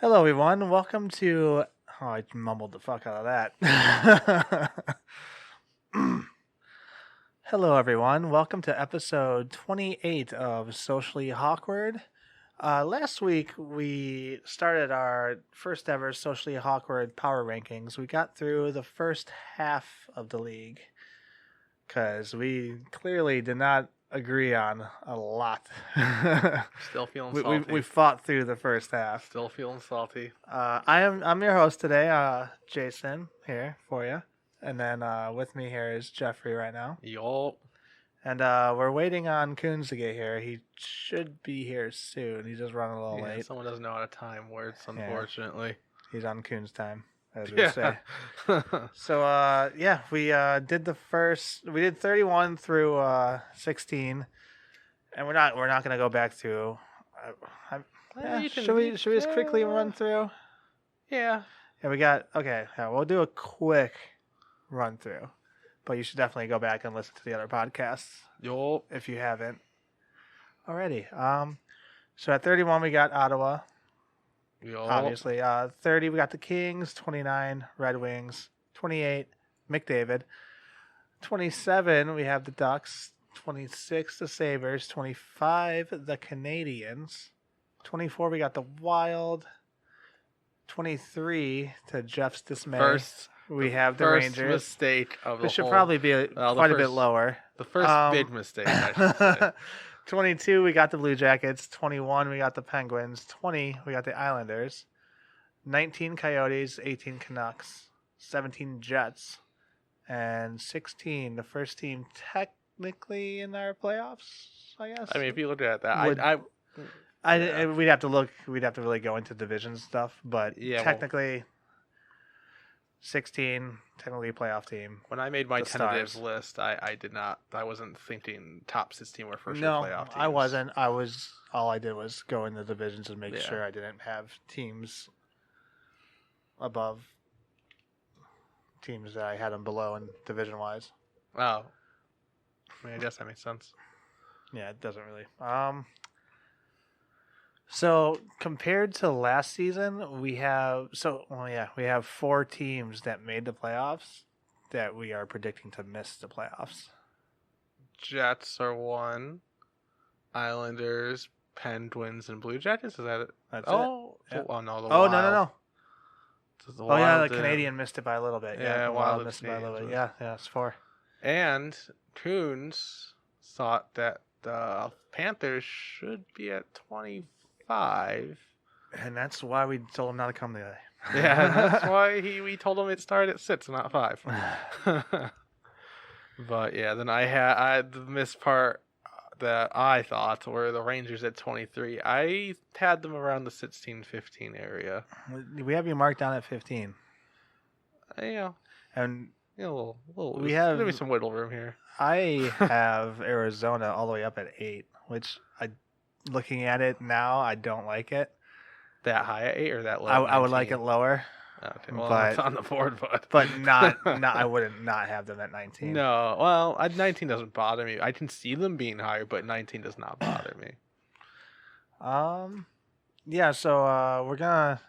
Hello, everyone. Welcome to. Oh, I mumbled the fuck out of that. Hello, everyone. Welcome to episode 28 of Socially Hawkward. Last week, we started our first ever Socially Hawkward power rankings. We got through the first half of the league because we clearly did not agree on a lot. Still feeling we salty. fought through the first half. Still feeling salty. I'm your host today, Jason here for you, and then with me here is Jeffrey right now, Yup. and we're waiting on Coons to get here. He should be here soon. He's just running a little Yeah, late. someone doesn't know how to time words, unfortunately. He's on Coons time, as we say. Yeah. So we did 31 through 16, and we're not gonna go back to. Should we just quickly run through? Yeah. Yeah, we got okay. Yeah, we'll do a quick run through, but you should definitely go back and listen to the other podcasts Yup. if you haven't already. So at 31 we got Ottawa, Yup. obviously. 30 we got the Kings, 29 Red Wings, 28 McDavid, 27 we have the Ducks, 26 the Sabres, 25 the Canadians, 24 we got the Wild. 23 to Jeff's dismay. We have the first Rangers. mistake of the This should whole- probably be quite a bit lower. The first big mistake, I should say. 22 we got the Blue Jackets. 21 we got the Penguins. 20 we got the Islanders. 19 Coyotes. 18 Canucks. 17 Jets. And 16 the first team technically in our playoffs, I guess. I mean, if you look at that, We'd have to look. We'd have to really go into division stuff, but Yeah, technically, 16 technically a playoff team. when I made my the tentative Stars. list, I did not. I wasn't thinking top 16 were for sure No, playoff teams. I wasn't. I was. All I did was go in the divisions and make Yeah. sure I didn't have teams above teams that I had them below in division wise. Oh. I mean, I guess that makes sense. Yeah, it doesn't really. So compared to last season, we have we have 4 teams that made the playoffs that we are predicting to miss the playoffs. Jets are 1. Islanders, Penguins, and Blue Jackets. Is that it? That's Oh, it. Yep. oh no, the Oh Wild. no. The Oh yeah, Wild the Canadian missed it by a little bit. Yeah, the Wild Wild missed it by a little bit. Canadians. Yeah, it's 4. And Coons thought that the Panthers should be at 25. And that's why we told him not to come today. Yeah, and that's why we told him it started at 6, not 5. But yeah, then I had the missed part that I thought were the Rangers at 23. I had them around the 16-15 area. We have you marked down at 15, Yeah, and a little We there's have- maybe some wiggle room here. I have Arizona all the way up at 8, which looking at it now, I don't like it. That high at 8 or that low? I would like 19? it lower. Okay, well, but- it's on the board, But not I wouldn't not have them at 19. No, well, 19 doesn't bother me. I can see them being higher, but 19 does not bother me. Yeah, so we're gonna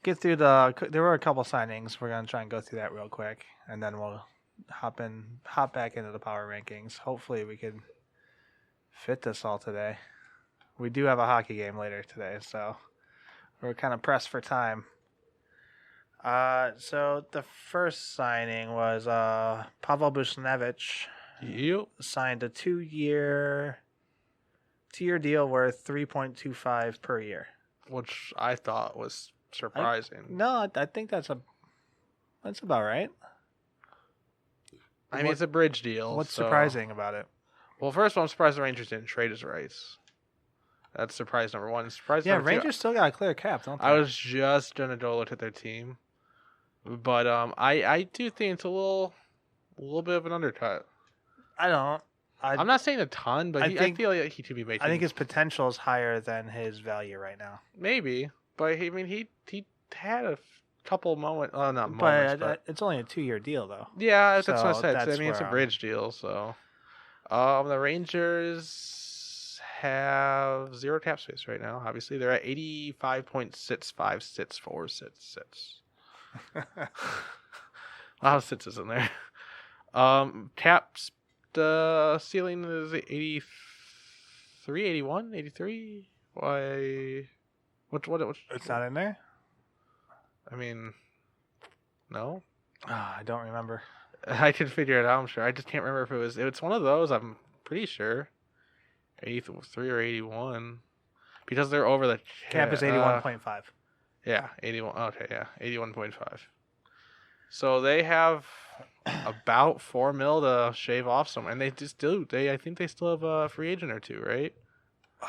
get through there were a couple signings. We're gonna try and go through that real quick, and then we'll hop back into the power rankings. Hopefully we can fit this all today. We do have a hockey game later today, so we're kind of pressed for time. So the first signing was Pavel Buchnevich Yep. signed a 2-year deal worth $3.25 per year. Which I thought was surprising. No, I think that's about right. I mean, it's a bridge deal. What's so- surprising about it? Well, first of all, I'm surprised the Rangers didn't trade his rights. That's surprise number 1. Surprise Yeah, number 2, Rangers still got a clear cap, don't they? I was just gonna go look at their team, but I do think it's a little bit of an undercut. I don't. I'm not saying a ton, but I I think- feel like he could be making. I think his potential is higher than his value right now. maybe, but I mean he had a couple moments. Oh, not moments, But but it's only a 2-year deal, though. yeah, that's what I So said. that's I mean, it's a where bridge deal, so the Rangers have 0 cap space right now. Obviously, they're at 85.65 sits for sits. A lot of sits in there. Caps the ceiling is 83, 81, 83. Why? What? It's not in there? I mean, no. I don't remember. I can figure it out, I'm sure. I just can't remember if it's one of those, I'm pretty sure. 83 or 81. Because they're over the Cap is 81.5. Yeah, 81. Okay, yeah. 81.5. So they have about 4 mil to shave off some, and they just do. I think they still have a free agent or two, right?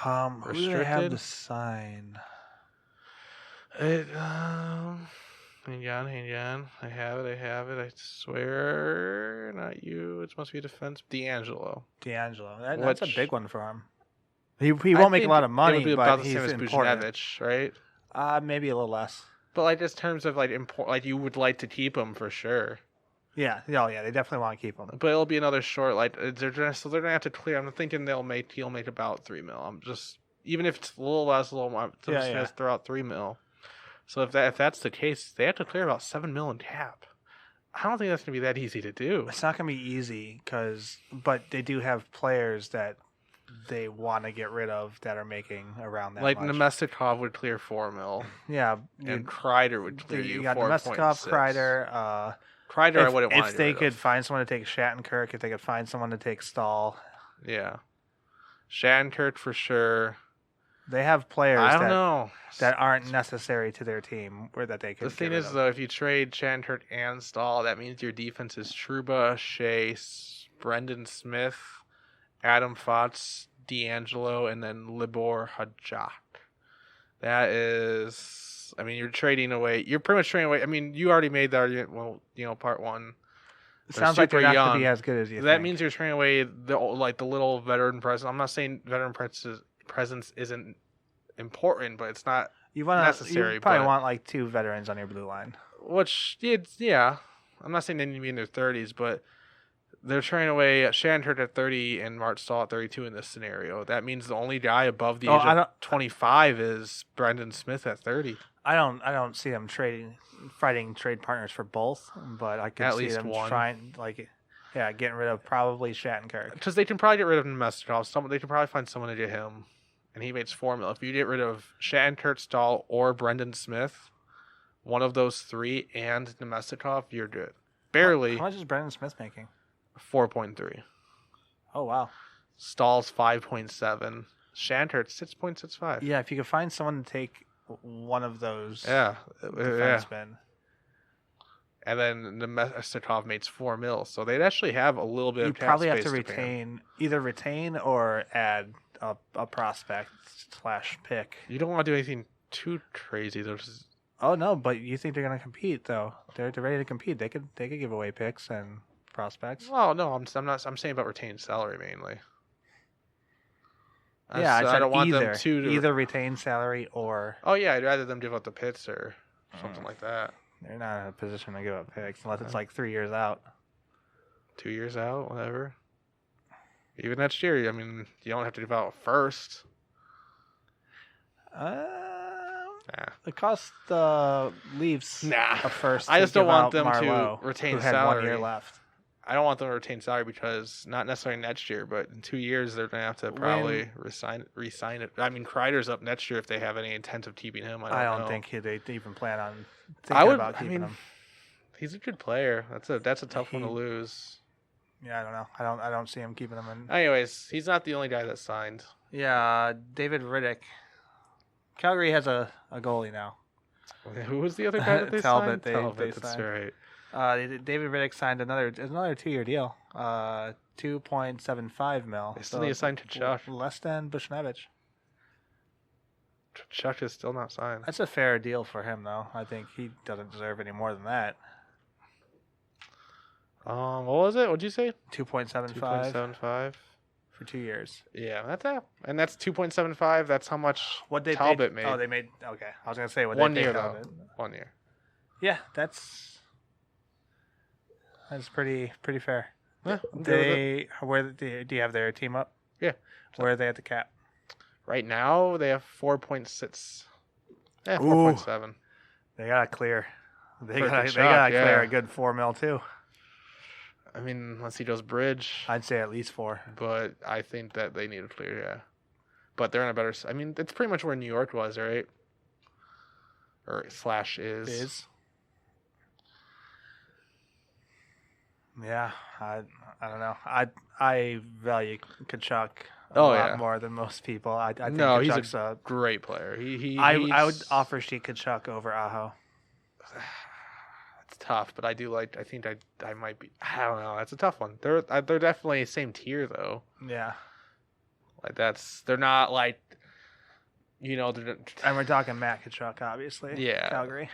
Who do they have to sign? Hang on. I have it. I swear, not you. It must be defense. D'Angelo. That's a big one for him. He won't make a lot of money, it would be but about the he's same as important. Buchnevich, right? Maybe a little less. But like, just in terms of like you would like to keep him for sure. Yeah. Oh, yeah. They definitely want to keep him. But it'll be another short. Like they're gonna have to clear. I'm thinking he'll make about 3 mil. I'm just, even if it's a little less, a little more, I'm just gonna throw out 3 mil. So if that's the case, they have to clear about 7 mil in cap. I don't think that's gonna be that easy to do. It's not gonna be easy but they do have players that they want to get rid of that are making around that like much. Nemestikov would clear 4 mil. Yeah, and Kreider would clear you 4.6. You got Nemestikov, Kreider. Kreider, I wouldn't want. If they could find someone to take Shattenkirk, if they could find someone to take Stahl. Yeah, Shattenkirk for sure. They have players I don't know that aren't necessary to their team or that they could. The thing is, though, if you trade Shattenkirk and Stahl, that means your defense is Trouba, Shea, Brendan Smith, Adam Fotz, D'Angelo, and then Libor Hajak. That is, I mean, you're trading away. You're pretty much trading away. I mean, you already made the argument. Well, part one. It sounds like they're not going to be as good as you think. That means you're trading away the little veteran presence. I'm not saying veteran presence isn't important, but it's not necessary. You probably want like 2 veterans on your blue line. Which, yeah. I'm not saying they need to be in their 30s, but they're trading away Shattenkirk at 30 and Mart Stahl at 32 in this scenario. That means the only guy above the age of 25 is Brendan Smith at 30. I don't see them fighting trade partners for both, but I could see them trying, getting rid of probably Shattenkirk. Because they can probably get rid of Nemestikov. They can probably find someone to get him, and he makes 4 mil. If you get rid of Shattenkirk, Stahl, or Brendan Smith, one of those 3, and Nemestikov, you're good. Barely. How much is Brendan Smith making? 4.3. Oh, wow. Stahl's 5.7. Shattenkirk 6.65. Yeah, if you could find someone to take one of those defensemen. Yeah. And then Nemestikov makes 4 mil. So they'd actually have a little bit of cap probably space have to retain or add a prospect / pick. You don't want to do anything too crazy. Oh, no, but you think they're going to compete, though. They're ready to compete. They could give away picks and prospects. Well, no, I'm saying about retained salary mainly. Yeah, I don't want them to either retain salary or. Oh yeah, I'd rather them give up the pits or something like that. They're not in a position to give up picks unless it's like 3 years out. 2 years out, whatever. Even next year, I mean, you don't have to give out first. It costs the Leafs a first. I just don't want them Marleau, to retain who had salary. 1 year left. I don't want them to retain salary because not necessarily next year, but in 2 years they're gonna have to probably re-sign it. I mean, Kreider's up next year if they have any intent of keeping him. I don't know. think they even plan on thinking about keeping him. He's a good player. That's a tough one to lose. Yeah, I don't know. I don't see him keeping him in. Anyways, he's not the only guy that signed. Yeah, David Riddick. Calgary has a goalie now. Who was the other guy that they Talbot, signed? they that's signed. right. David Riddick signed another 2-year deal, $2.75 million. They still need to sign Tkachuk. Less than Buchnevich. Tkachuk is still not signed. That's a fair deal for him, though. I think he doesn't deserve any more than that. What was it? What'd you say? 2.75. 2.75 for 2 years. Yeah, that's 2.75. That's how much Talbot made. Oh, they made. Okay, I was gonna say what 1 they year paid though. Talbot. 1 year. Yeah, that's pretty fair. Yeah, do you have their team up? Yeah. Where are they at the cap? Right now, they have 4.6. Yeah, Ooh. 4.7. They gotta clear. They For gotta Kachuk, clear yeah. a good $4 million too. I mean, unless he goes bridge. I'd say at least 4. But I think that they need to clear, yeah. But they're in a better... I mean, it's pretty much where New York was, right? Or / is. Yeah, I don't know. I value Kachuk a Oh, lot yeah. more than most people. I think No, he's Kachuk's a great player. I would offer Sheik Kachuk over Aho. It's tough, but I think I might be... I don't know. That's a tough one. They're definitely same tier, though. Yeah. Like, they're not like... And we're talking Matt Kachuk, obviously. Yeah. Calgary.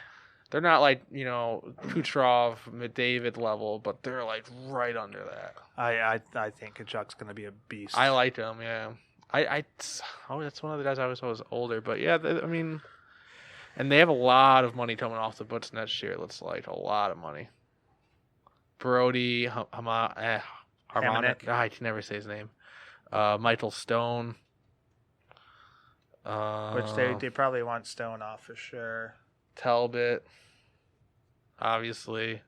They're not like, Kucherov, McDavid level, but they're like right under that. I think Kachuk's going to be a beast. I liked him, yeah. That's one of the guys I was older, but yeah, I mean, and they have a lot of money coming off the books next year. It looks like a lot of money. Brody, Harmonic. I can never say his name. Michael Stone. Which they probably want Stone off for sure. Talbot, obviously,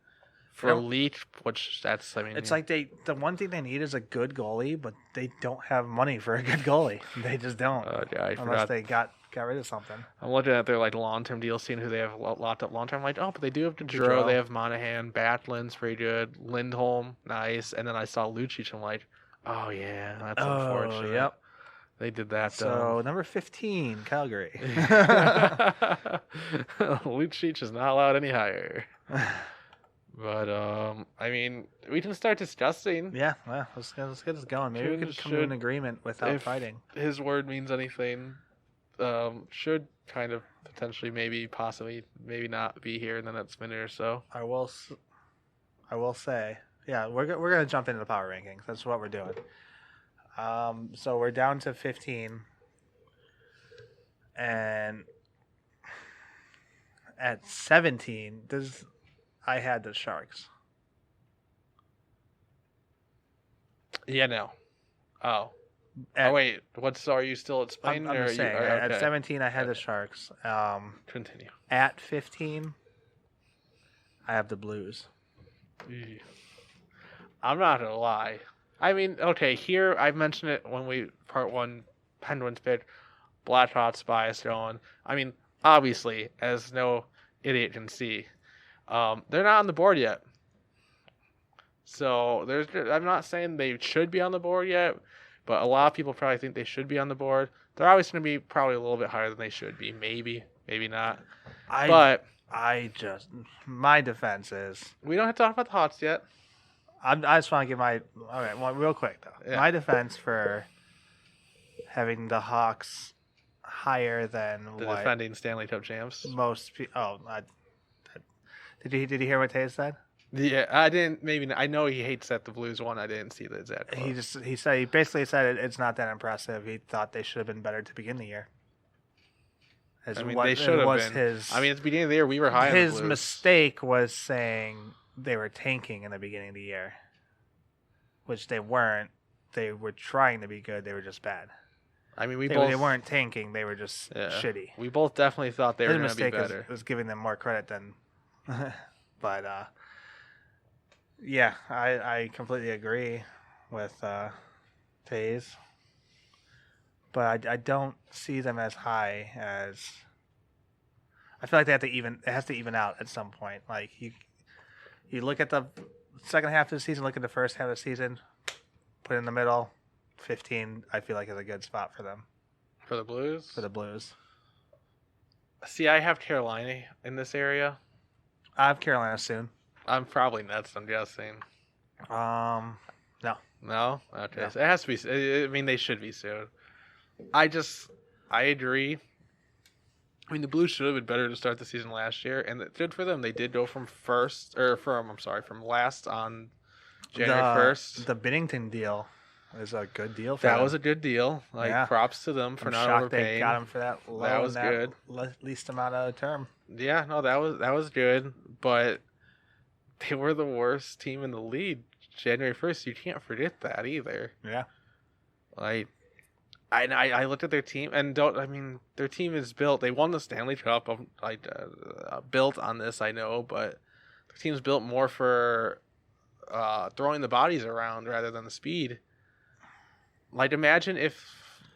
for Leach, which that's, I mean, it's like the one thing they need is a good goalie, but they don't have money for a good goalie. They just don't. Unless they got rid of something. I'm looking at their like long-term deals, seeing who they have locked up long-term. Like, but they do have Gaudreau, they have Monahan, Backlund's pretty good, Lindholm, nice, and then I saw Lucic. I'm like, oh yeah, that's unfortunate. Yep. They did that. So number 15, Calgary. Lucic is not allowed any higher. But I mean, we can start discussing. Yeah, well, let's get this going. Maybe we can come to an agreement without fighting. His word means anything. Should kind of potentially, possibly, maybe not be here in the next minute or so. I will say, yeah, we're gonna jump into the power rankings. That's what we're doing. So we're down to 15, and at 17, I had the Sharks. Yeah, no. Oh, wait. Are you still at Spain? I'm just saying. At 17, I had the Sharks. Continue. At 15, I have the Blues. I'm not gonna lie. I mean, okay, here I've mentioned it when part 1 Penguins pick, Blackhawks bias going. I mean, obviously, as no idiot can see, they're not on the board yet. So I'm not saying they should be on the board yet, but a lot of people probably think they should be on the board. They're always going to be probably a little bit higher than they should be. Maybe not. My defense is... We don't have to talk about the Hawks yet. I just want to give well, real quick though. Yeah. My defense for having the Hawks higher than the defending Stanley Cup champs. Most people. Did you hear what Taze said? Yeah, I didn't. Maybe I know he hates that the Blues won. I didn't see the exact quote. He basically said it's not that impressive. He thought they should have been better to begin the year. They should have been. At the beginning of the year, we were high on the Blues. His mistake was saying they were tanking in the beginning of the year, which they weren't. They were trying to be good. They were just bad. I mean, they weren't tanking. They were just shitty. We both definitely thought they were going to be better. His mistake was giving them more credit than... but, yeah, I completely agree with Taze. But I don't see them as high as... I feel like they have to it has to even out at some point. Like, you look at the second half of the season, look at the first half of the season, put in the middle, 15, I feel like is a good spot for them. For the Blues? For the Blues. See, I have Carolina in this area. I have Carolina soon. I'm probably nuts, I'm guessing. No. No? Okay. No. So it has to be... I mean, they should be soon. I agree. I mean, the Blues should have been better to start the season last year, and it's good for them. They did go from last on January 1st. The Binnington deal is a good deal for them. That was a good deal. Props to them for not overpaying. They got him for that low. That was good. Least amount of term. Yeah, no, that was good, but they were the worst team in the league January 1st. You can't forget that either. Yeah. I looked at their team and their team is built. They won the Stanley Cup, built on this, I know, but their team's built more for throwing the bodies around rather than the speed. Like, imagine if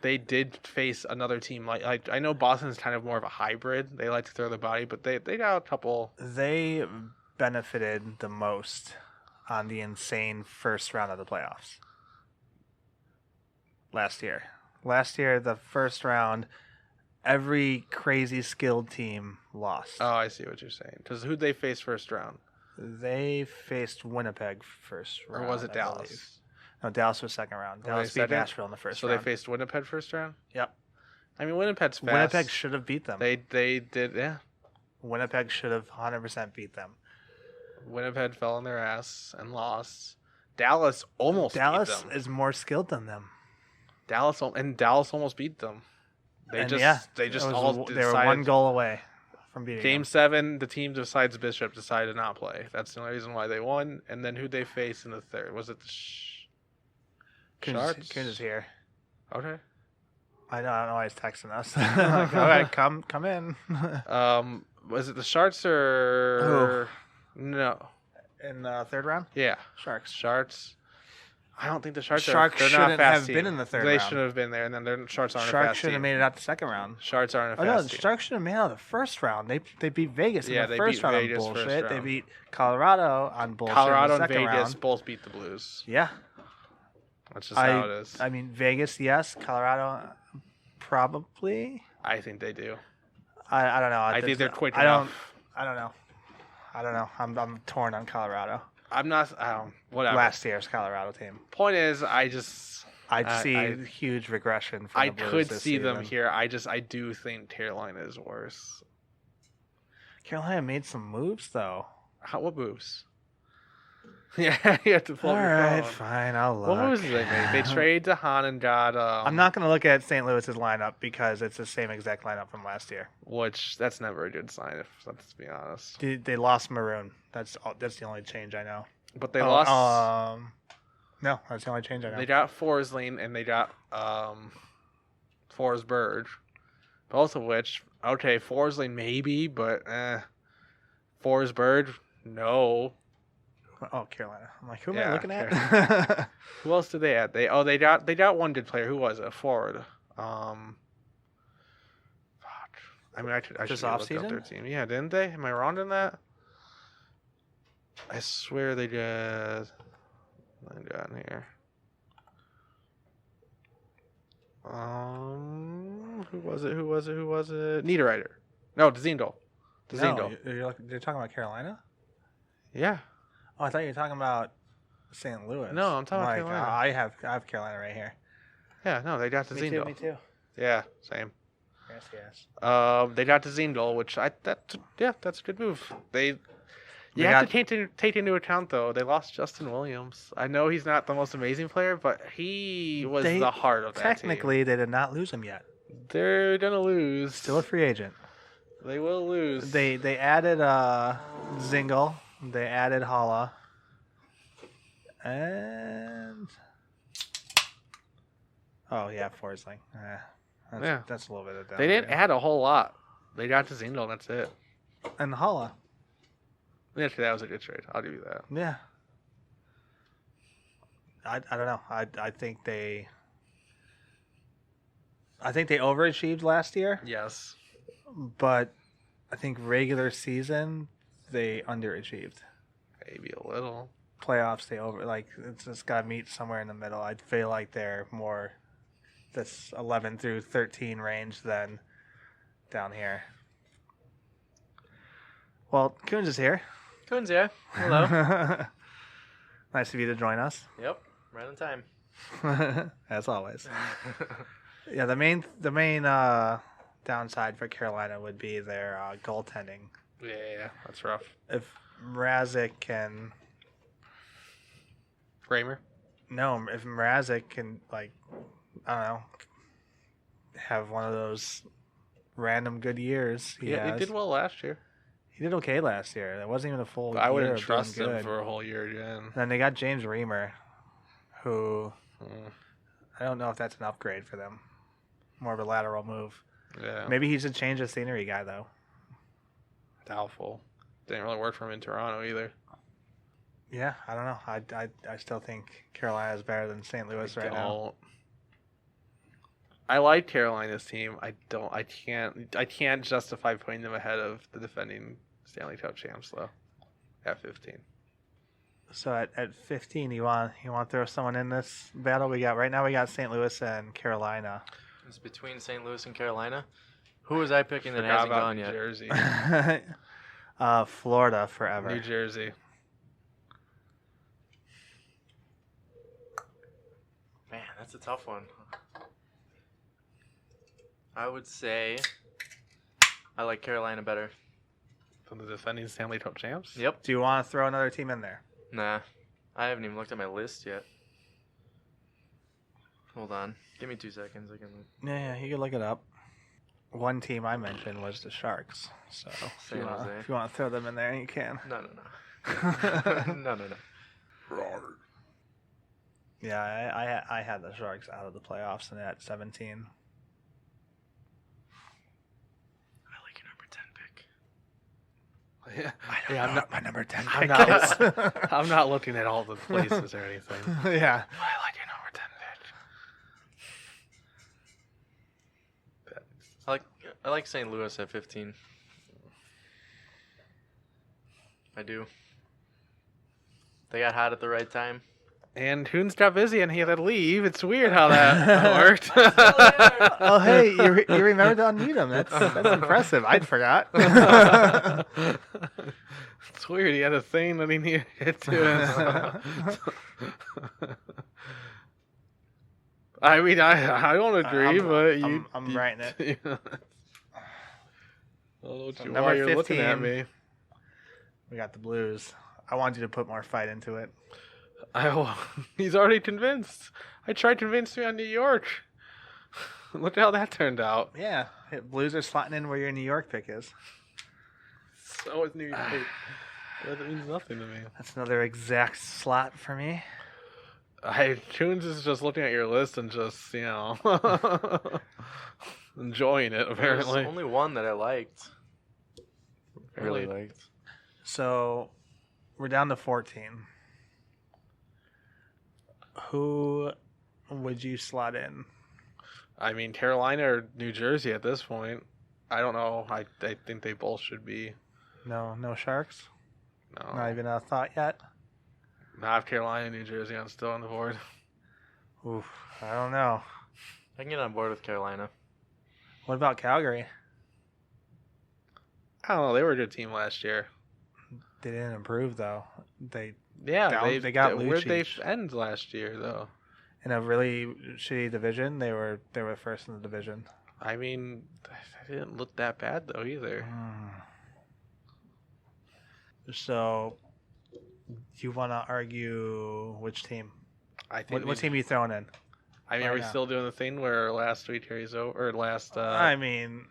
they did face another team like I know Boston's kind of more of a hybrid. They like to throw the body, but they got a couple. They benefited the most on the insane first round of the playoffs last year. Last year, the first round, every crazy skilled team lost. Oh, I see what you're saying. Because who'd they face first round? They faced Winnipeg first round. Or was it I Dallas? believe. No, Dallas was second round. Were Dallas they beat second? Nashville in the first So round. they faced Winnipeg first round? Yep. I mean, Winnipeg's fast. Winnipeg should have beat them. They did, yeah. Winnipeg should have 100% beat them. Winnipeg fell on their ass and lost. Dallas almost beat Dallas them. is more skilled than them. Dallas almost beat them. They And just yeah, they just it was- all they decided. were one goal away from beating Game them. 7, the team besides Bishop decided to not play. That's the only reason why they won. And then who'd they face in the third? Was it the Sharks? Coons is here. Okay. I don't know why he's texting us. Like, all right, come in. Was it the Sharks or no? In the third round? Yeah, Sharks. I don't think the Sharks Sharks are. They're not a shouldn't fast have team. been in the third They round. should have been there, and then their Sharks aren't a Sharks fast should team. have made it out the second round. Sharks aren't a Oh fast no, the team. Sharks should have made it out of the first round. They beat Vegas Yeah, in they the first beat round Vegas on first bullshit. They round. beat Colorado on bullshit. Colorado in the and second Vegas round. both beat the Blues. Yeah, That's just how it is. I mean, Vegas, yes. Colorado, probably. I think they do. I don't know. I think they're quick I enough. I don't know. I'm torn on Colorado. I'm not. Whatever. Last year's Colorado team. Point is, I'd see huge regression. From I the Blues could this see them season. here. I do think Carolina is worse. Carolina made some moves though. What moves? Yeah, you have to pull All up your right, phone. fine. I'll look. What moves did they make? They traded to Han and got. I'm not going to look at St. Louis's lineup because it's the same exact lineup from last year. Which that's never a good sign. If let's be honest. They lost Maroon. That's the only change I know. But they lost. No, that's the only change I know. They got Forsling and they got Forsberg, both of which Forsling maybe, but Forsberg no. Oh, Carolina. I'm like, who am Yeah, I looking at? Who else did they add? They got one good player. Who was it? A forward. Fuck. I mean, I should This have looked up offseason? their team. Yeah, didn't they? Am I wrong in that? I swear they did. I got in here. Who was it? Niederreiter. No, Dzingel. No, you're talking about Carolina? Yeah. Oh, I thought you were talking about St. Louis. No, I'm talking about like, Carolina. I have Carolina right here. Yeah, no, they got Dzingel. Me too. Yeah, same. Yes. They got Dzingel, which that's a good move. You They have to take into account though, they lost Justin Williams. I know he's not the most amazing player, but he was the heart of that Technically, they did not lose him yet. team. They're gonna lose. Still a free agent. They will lose. They added Zingle. They added Holla. And Forsling. That's a little bit of down. They didn't add a whole lot. They got Dzingel, that's it. And Holla. Actually, that was a good trade. I'll give you that. Yeah. I don't know. I think they overachieved last year, Yes. but I think regular season they underachieved. Maybe a little. Playoffs it's just got to meet somewhere in the middle. I feel like they're more this 11 through 13 range than down here. Well, Coons is here. Coons, yeah. Hello. Nice of you to join us. Yep. Right on time. As always. Yeah, the main downside for Carolina would be their goaltending. Yeah, that's rough. If Mrazek can, if Mrazek can, I don't know, have one of those random good years he He did well last year. He did okay last year. That wasn't even a full I year wouldn't of doing trust him good. for a whole year again. And then they got James Reimer, who I don't know if that's an upgrade for them. more of a lateral move. Yeah. Maybe he's a change of scenery guy though. Doubtful. Didn't really work for him in Toronto either. Yeah, I don't know. I still think Carolina is better than St. Louis right now. I like Carolina's team. I can't justify putting them ahead of the defending Stanley Cup champs though. At 15. So at 15, you want to throw someone in this battle? We got St. Louis and Carolina. It's between St. Louis and Carolina. Who was I picking that hasn't gone yet? New Jersey. Florida forever. New Jersey. Man, that's a tough one. I would say I like Carolina better. From the defending Stanley Cup champs? Yep. Do you want to throw another team in there? Nah. I haven't even looked at my list yet. Hold on. Give me 2 seconds. I can look. Yeah, you can look it up. One team I mentioned was the Sharks. So if San Jose. you want to throw them in there, you can. No. No. Yeah, I had the Sharks out of the playoffs and at 17. I like your number 10 pick. Yeah, I'm not my number 10 I'm pick not, is. I'm not looking at all the places or anything. Yeah. I like your number 10 pick. I like St. Louis at 15. I do. They got hot at the right time. And Hoons got busy and he had to leave. It's weird how that worked. Oh, hey, you remembered to unmute him. That's impressive. I'd forgot. It's weird. He had a thing that he needed to do. I mean, I don't agree, but I'm writing it. I don't know So why number you're looking at 15. me. We got the Blues. I wanted you to put more fight into it. He's already convinced. I tried convincing you on New York. Look at how that turned out. Yeah, Blues are slotting in where your New York pick is. So is New York. That means nothing to me. That's another exact slot for me. Coons is just looking at your list and just, enjoying it, apparently. There's only one that I liked. Really liked. So, we're down to 14. Who would you slot in? I mean, Carolina or New Jersey at this point. I don't know. I think they both should be. No Sharks? No. Not even a thought yet? Not if Carolina and New Jersey. I'm still on the board. Oof, I don't know. I can get on board with Carolina. What about Calgary? I don't know. They were a good team last year. They didn't improve, though. They got Where'd they Lucic. end last year, though? In a really shitty division, they were first in the division. I mean, they didn't look that bad, though, either. So, you want to argue which team? I think. What team are you throwing in? I mean, right are we now? still doing the thing where last week carries over, or last? I mean,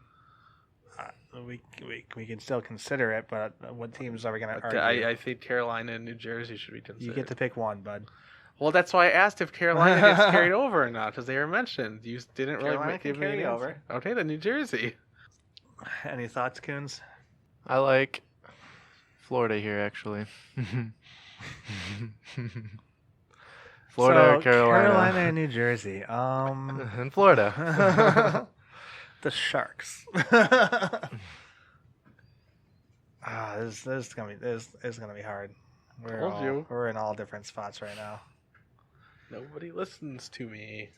we can still consider it, but what teams are we going to argue? I think Carolina and New Jersey should be considered. You get to pick one, bud. Well, that's why I asked if Carolina gets carried over or not, because they were mentioned. You didn't really Carolina give can me an carry answer. over. Okay, then New Jersey. Any thoughts, Coons? I like Florida here, actually. Florida or Carolina? Carolina and New Jersey. And Florida. The Sharks. This is gonna be hard. Told you. We're in all different spots right now. Nobody listens to me.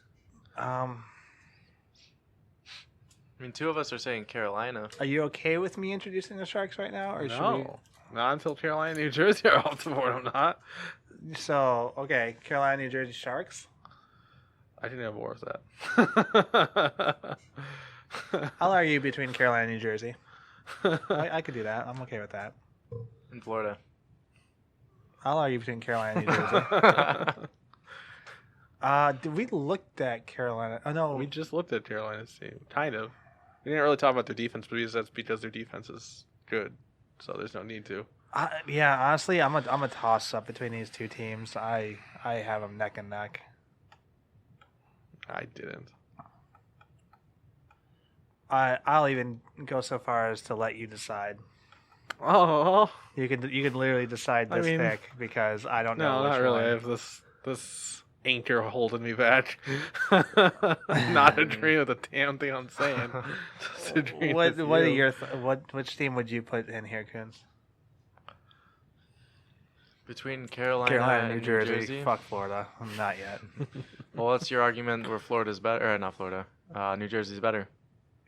I mean, two of us are saying Carolina. Are you okay with me introducing the Sharks right now, or should No. Not until Carolina and New Jersey are off the board. I'm not. we? So okay, Carolina, New Jersey Sharks. I didn't have war with that. I'll argue between Carolina and New Jersey. I could do that. I'm okay with that. In Florida. I'll argue between Carolina and New Jersey. Did we look at Carolina? Oh no, We just looked at Carolina's team. Kind of. We didn't really talk about their defense, but that's because their defense is good. So there's no need to. Yeah, honestly, I'm a toss up between these two teams. I have them neck and neck. I didn't. I'll even go so far as to let you decide. Oh, You can literally decide I this mean, pick because I don't know no, which not really. one. I have this anchor holding me back. Not agree with a damn thing I'm saying. Just agreeing What with what are you. your which team would you put in here, Coons? Between Carolina, Carolina, and New Jersey. Fuck Florida. Not yet. Well, what's your argument where Florida's better? Or not Florida. New Jersey's better.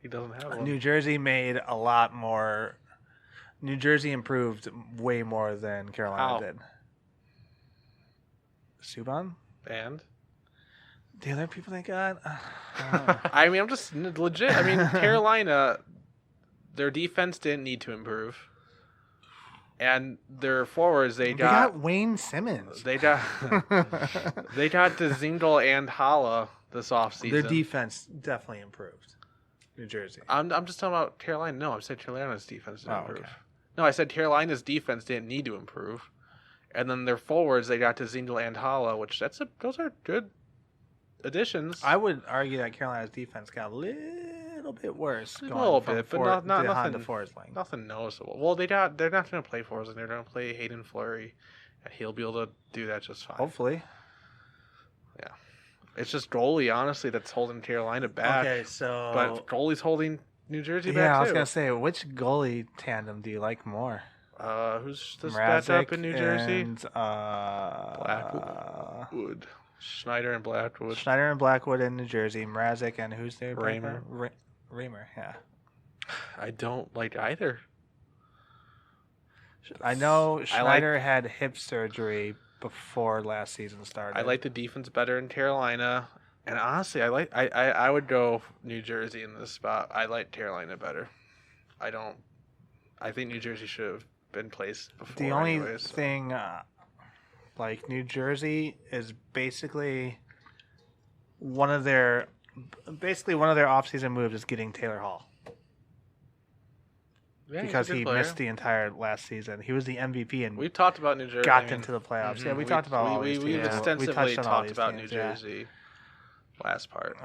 He doesn't have one. New Jersey made a lot more. New Jersey improved way more than Carolina How? did. Subban? And The other people they got? I mean, I'm just legit. I mean, Carolina, their defense didn't need to improve, and their forwards they got Wayne Simmons. they got they got Dzingel and Hala this offseason. Their defense definitely improved. New Jersey. I'm just talking about Carolina. No, I said Carolina's defense didn't Oh, improve. okay. No, I said Carolina's defense didn't need to improve, and then their forwards they got Dzingel and Hala, which those are good additions. I would argue that Carolina's defense got a little bit worse. A Going little from bit, but not behind nothing. the Forsling. Nothing noticeable. Well, they're not going to play Forsling. They're going to play Hayden Fleury, and he'll be able to do that just fine. Hopefully. It's just goalie, honestly, that's holding Carolina back. Okay, so But goalie's holding New Jersey back yeah, I was too. gonna say, which goalie tandem do you like more? Who's this matchup in New Jersey? And, Blackwood. Schneider and Blackwood. Schneider and Blackwood in New Jersey. Mrazek and who's their Raymer. partner? Raymer, yeah. I don't like either. I know I like- Schneider had hip surgery before last season started. I like the defense better in Carolina, and honestly, I would go New Jersey in this spot. I like Carolina better. I think New Jersey should have been placed before. The only anyways. thing, like New Jersey, is basically one of their offseason moves is getting Taylor Hall Yeah, he's a because good he player. missed the entire last season. He was the MVP and We've talked about New Jersey. got I mean, into the playoffs. mhm, Yeah, we talked about all these we've teams. extensively We touched on all talked these about teams, New yeah. Jersey last part.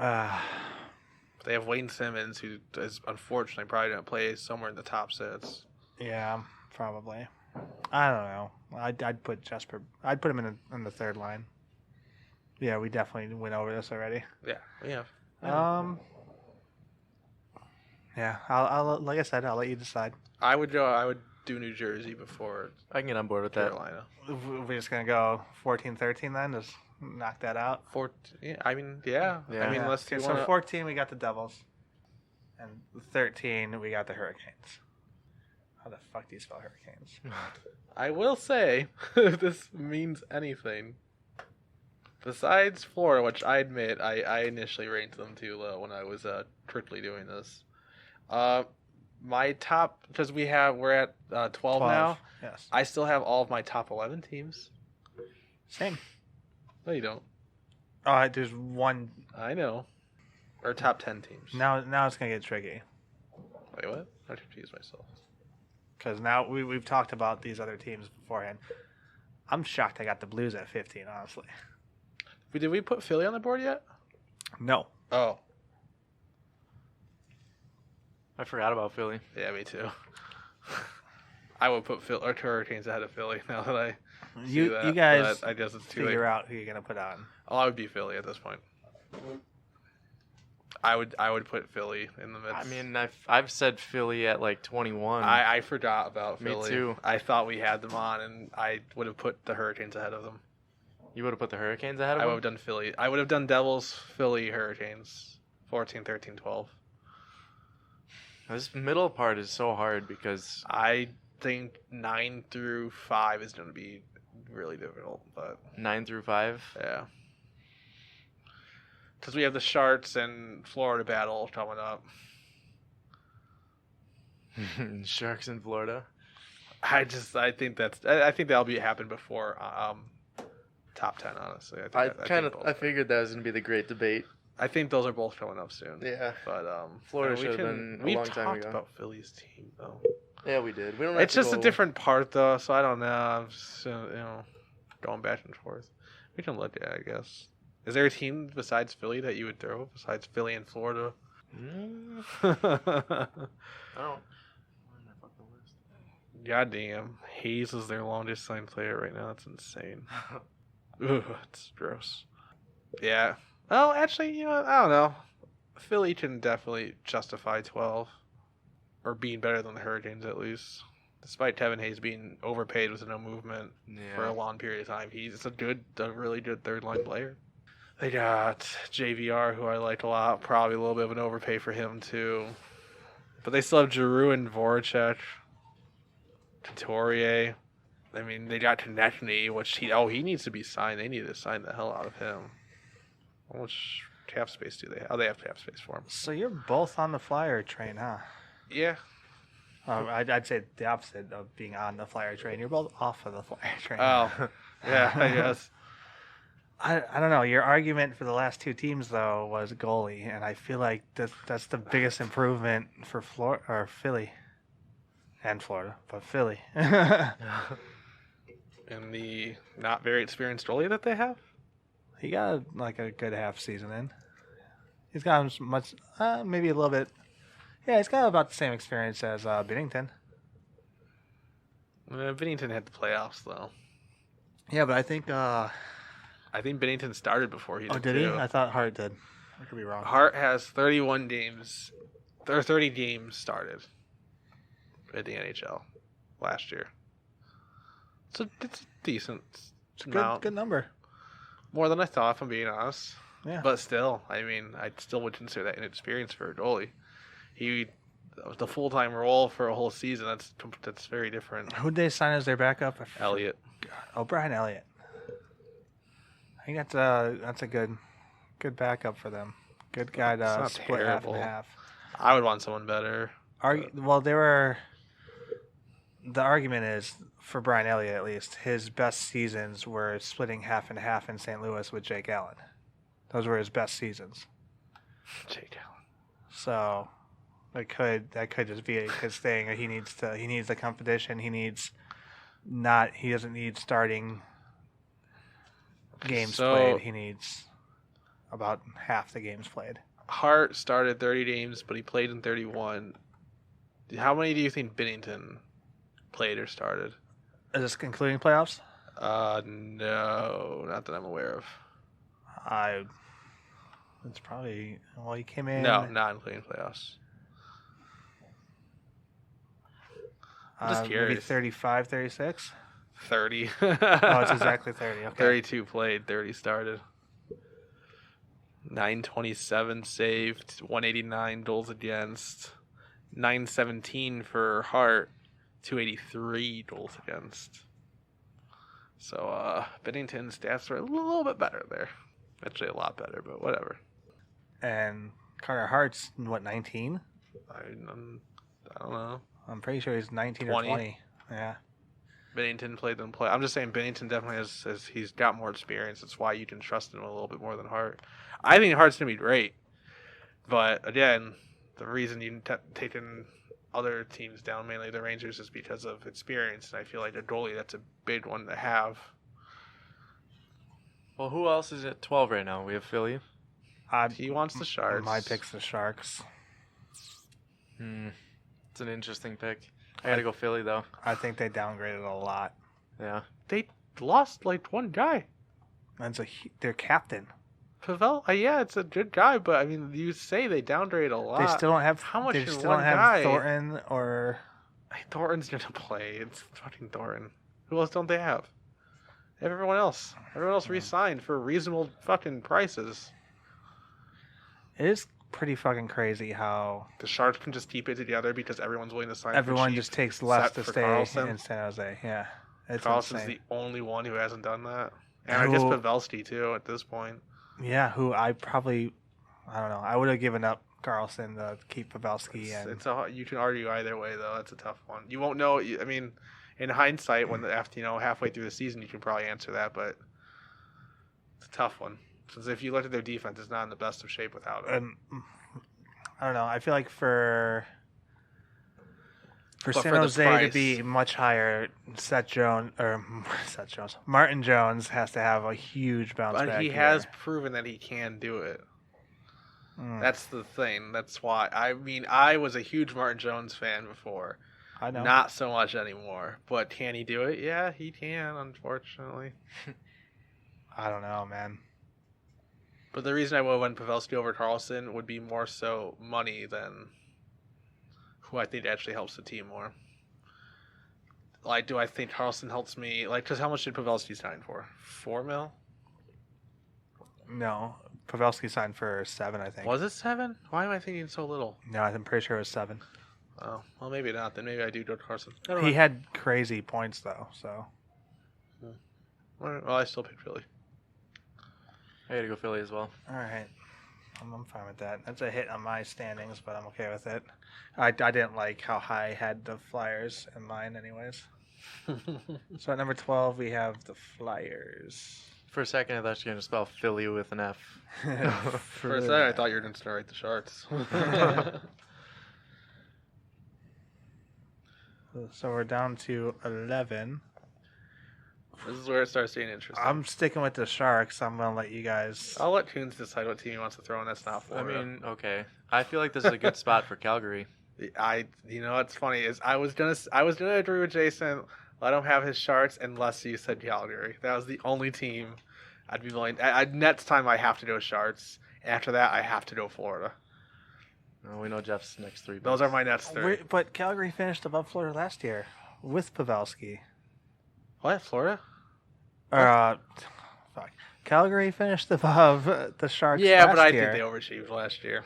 They have Wayne Simmons, who is unfortunately probably going to play somewhere in the top six. Yeah, probably. I don't know. I'd put Jesper. I'd put him in the third line. Yeah, we definitely went over this already. Yeah, we have. Yeah, I'll like I said, I'll let you decide. I would do New Jersey before I can get on board with that. Carolina. We're just gonna go 14-13 then. Just knock that out. 14. Yeah, I mean, yeah. Yeah. I mean, Yeah. let's Okay, do so 14 we got the Devils, and 13 we got the Hurricanes. How the fuck do you spell Hurricanes? I will say, if this means anything, besides Florida, which I admit I initially ranked them too low when I was quickly doing this. My top, because we're at 12 now. Yes. I still have all of my top 11 teams. Same. No, you don't. Oh, there's one. I know. Or top 10 teams. Now it's gonna get tricky Wait, what? I confused myself. because now we've talked about these other teams beforehand. I'm shocked I got the Blues at 15. Honestly. Did we put Philly on the board yet? No. Oh. I forgot about Philly. Yeah, me too. I would put Hurricanes ahead of Philly now that I see You that, you guys but I guess it's too late. figure out who you're gonna put on. Oh, I would be Philly at this point. I would put Philly in the midst. I mean, I've said Philly at like 21. I forgot about Me Philly. too. I thought we had them on, and I would have put the Hurricanes ahead of them. You would have put the Hurricanes ahead I of would them? have done Philly. I would have done Devils, Philly, Hurricanes, 14, 13, 12. This middle part is so hard because I think 9 through 5 is going to be really difficult, but 9 through 5. yeah. Because we have the Sharks and Florida battle coming up. Sharks in Florida. I think that'll be happen before top 10. Honestly, I figured that was gonna be the great debate. I think those are both coming up soon. Yeah. But Florida we should have been a we've long time talked ago. about Philly's team though. Yeah, we did. We don't. Have It's to just a go- different part though, so I don't know. I'm just going back and forth. We can look at it, I guess. Is there a team besides Philly that you would throw besides Philly and Florida? I don't. Goddamn. Hayes is their longest signed player right now. That's insane. Ugh, it's gross. Yeah. Well, actually, you know what? I don't know. Philly can definitely justify 12. Or being better than the Hurricanes, at least. Despite Kevin Hayes being overpaid with no movement for a long period of time. He's a really good third-line player. They got JVR, who I like a lot. Probably a little bit of an overpay for him, too. But they still have Giroux and Voracek. Couturier. I mean, they got Konechny, which he needs to be signed. They need to sign the hell out of him. How much cap space do they have? Oh, they have cap space for him. So you're both on the Flyer train, huh? Yeah. I'd say the opposite of being on the Flyer train. You're both off of the Flyer train. Oh, yeah, I guess. I don't know. Your argument for the last two teams, though, was goalie, and I feel like that's the biggest improvement for Philly and Florida, but Philly. And the not very experienced goalie that they have? He got like a good half season in. He's got as much, maybe a little bit. Yeah, he's got about the same experience as Binnington. Binnington had the playoffs, though. Yeah, but I think. I think Binnington started before he did. Oh, did he? I thought Hart did. I could be wrong. Hart has 31 games, or 30 games started at the NHL last year. So it's a decent amount. Good number. More than I thought, if I'm being honest. Yeah. But still, I mean, I still would consider that inexperience for a goalie. The full-time role for a whole season, that's very different. Who'd they sign as their backup? Elliott. Oh, Brian Elliott. I think that's a good backup for them. Good guy to split terrible. half and half. I would want someone better. The argument is, for Brian Elliott at least, his best seasons were splitting half and half in St. Louis with Jake Allen. Those were his best seasons. Jake Allen. So that could just be his thing. He needs the competition. He doesn't need starting games played. He needs about half the games played. Hart started 30 games, but he played in 31. How many do you think Binnington played or started? Is this including playoffs? No, not that I'm aware of. It's probably, he came in. No, not including playoffs. I'm just curious. Maybe 35, 36? 30. Oh, it's exactly 30. Okay. 32 played, 30 started. 927 saved, 189 goals against, 917 for Hart, 283 goals against. So Binnington's stats are a little bit better there. Actually, a lot better, but whatever. And Carter Hart's, 19? I don't know. I'm pretty sure he's 19 20. or 20. Yeah. Bennington played them play. I'm just saying Bennington definitely has he's got more experience. That's why you can trust him a little bit more than Hart. I think Hart's gonna be great, but again, the reason you taken other teams down, mainly the Rangers, is because of experience. And I feel like a goalie, that's a big one to have. Well, who else is at 12 right now? We have Philly. He wants the Sharks. My pick's the Sharks. It's an interesting pick. I gotta go Philly though. I think they downgraded a lot. Yeah. They lost like one guy. That's their captain. Pavel, yeah, it's a good guy, but I mean, you say they downgrade a lot. They still don't have. How much They in still one don't have guy? Thornton or. Thornton's gonna play. It's fucking Thornton. Who else don't they have? Everyone else. Everyone else re-signed for reasonable fucking prices. It is pretty fucking crazy how The Sharks can just keep it together because everyone's willing to sign. everyone for cheap, just takes less except to for stay Karlsson. in San Jose. Yeah, it's Carlson's insane. the only one who hasn't done that, and I guess Who- Pavelski too at this point. Yeah, who I don't know. I would have given up Carlson to keep Pavelski You can argue either way though. That's a tough one. You won't know. I mean, in hindsight, after halfway through the season, you can probably answer that, but it's a tough one. Since if you look at their defense, it's not in the best of shape without it. I don't know. I feel like for But San for the Jose to price- be much higher, Martin Jones has to have a huge bounce But back. he year. has proven that he can do it. That's the thing. That's why. I mean, I was a huge Martin Jones fan before. I know. Not so much anymore. But can he do it? Yeah, he can, unfortunately. I don't know, man. But the reason I would win Pavelski over Carlson would be more so money than who I think actually helps the team more. Like, do I think Carlson helps me? Like, because how much did Pavelski sign for? $4 million? No, Pavelski signed for 7, I think. Was it 7? Why am I thinking so little? No, I'm pretty sure it was 7. Oh, well, maybe not. Then maybe I do go to Carlson. He had crazy points though, so. Well, I still pick Philly. I gotta go Philly as well. All right, I'm fine with that. That's a hit on my standings, but I'm okay with it. I didn't like how high I had the Flyers in mine, anyways. So at number 12 we have the Flyers. For a second, I thought you were gonna spell Philly with an F. For a second, I thought you were going to write the Sharks. So we're down to 11. This is where it starts getting interesting. I'm sticking with the Sharks. I'm gonna let you guys. I'll let Coons decide what team he wants to throw in. That's not I Florida. mean, okay. I feel like this is a good spot for Calgary. You know what's funny is I was gonna agree with Jason. Let him have his Sharks unless you said Calgary. That was the only team I'd be willing. Next time I have to go Sharks. After that, I have to go Florida. Well, we know Jeff's next 3. Those are my next 3. But Calgary finished above Florida last year with Pavelski. What, Florida? Or fuck. Calgary finished above the Sharks. Yeah, last but I year. think they overachieved last year.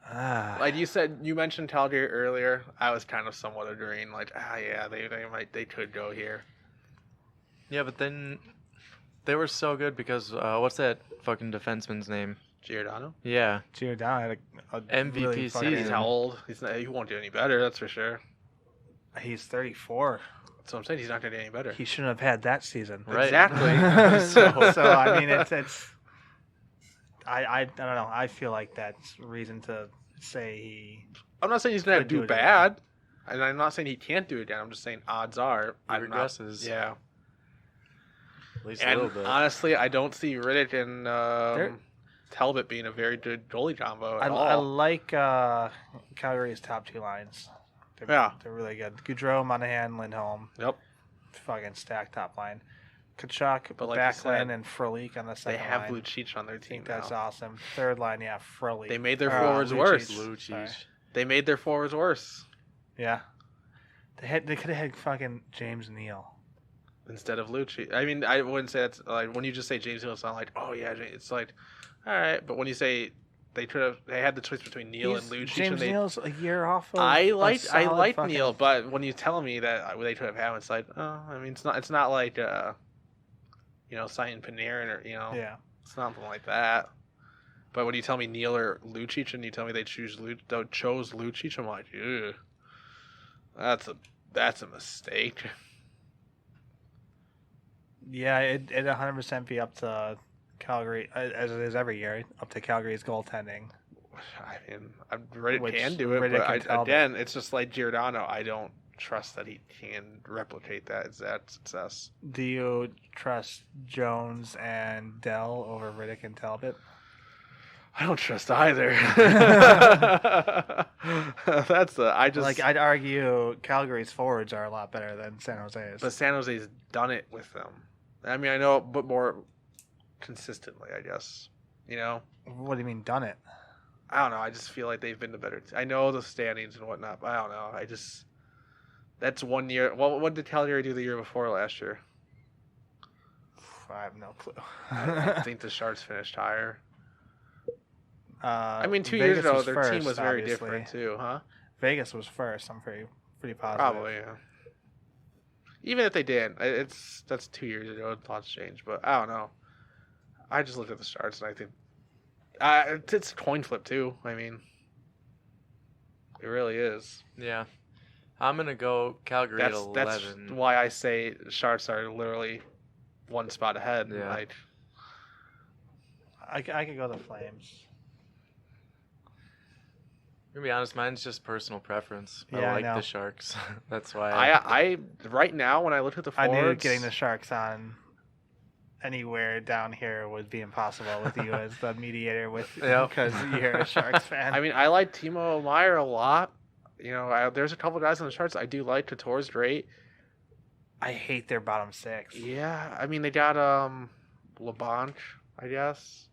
Ah. Like you mentioned Calgary earlier. I was kind of somewhat agreeing. Like, yeah, they could go here. Yeah, but then they were so good because what's that fucking defenseman's name? Giordano. Yeah, Giordano had a MVP really fucking- season. He's how old? He won't do any better. That's for sure. He's 34. That's what I'm saying. He's not going to do any better. He shouldn't have had that season. Right. Exactly. so I mean, it's. I don't know. I feel like that's reason to say he. I'm not saying he's going to Could do do it bad. And I'm not saying he can't do it again. I'm just saying odds are. He I'm not- regresses. Yeah. At least a And little bit. honestly, I don't see Riddick and Talbot being a very good goalie combo at all. I like Calgary's top 2 lines. They're really good. Goudreau, Monahan, Lindholm. Yep. Fucking stacked top line. Kachuk, But like you Backlund, said, and Frolik on the They second have line. Lucic on their team That's now. awesome. Third line, yeah, Frolik. They made their forwards Lucic. worse. Sorry. Lucic. They made their forwards worse Yeah. They could have had fucking James Neal. instead of Lucic. I mean, I wouldn't say that's like when you just say James Neal, it's not like, oh yeah, it's like, all right. But when you say they had the choice between Neal and Lucic, James and they, Neal's a year off of. I a like solid fucking- Neal, but when you tell me that they could have had him, it's like, oh, I mean, it's not like signing Panarin or Yeah. it's nothing like that. But when you tell me Neal or Lucic, and you tell me they chose Lucic, I'm like, ew, that's a mistake. Yeah, it 100% be up to Calgary, as it is every year, up to Calgary's goaltending. I mean, I'm ready Which can do it, Riddick and but Talbot. again, it's just like Giordano. I don't trust that he can replicate that success. Do you trust Jones and Dell over Riddick and Talbot? I don't trust either. I'd argue Calgary's forwards are a lot better than San Jose's. But San Jose's done it with them. I mean, I know, but more consistently, I guess. What do you mean done it? I don't know. I just feel like they've been the better. I know the standings and whatnot, but I don't know. That's 1 year. Well, what did Calgary do the year before last year? I have no clue. I think the Sharks finished higher. I mean, 2 Vegas years ago, was their first, team was very obviously. different too, huh? Vegas was first. I'm pretty positive. Probably, yeah. Even if they didn't, that's 2 years ago. Lots changed, but I don't know. I just looked at the Sharks and I think it's a coin flip too. I mean, it really is. Yeah. I'm going to go Calgary at 11. That's why I say Sharks are literally one spot ahead. Yeah. Like, I could go the Flames. To be honest, mine's just personal preference. Yeah, I I like know. the Sharks. That's why. I right now when I look at the I forwards, knew getting the Sharks on anywhere down here would be impossible with you as the mediator with Yep. because you're a Sharks fan. I mean, I like Timo Meyer a lot. You know, there's a couple guys on the Sharks I do like. Couture's great. I hate their bottom six. Yeah, I mean, they got LeBlanc, I guess.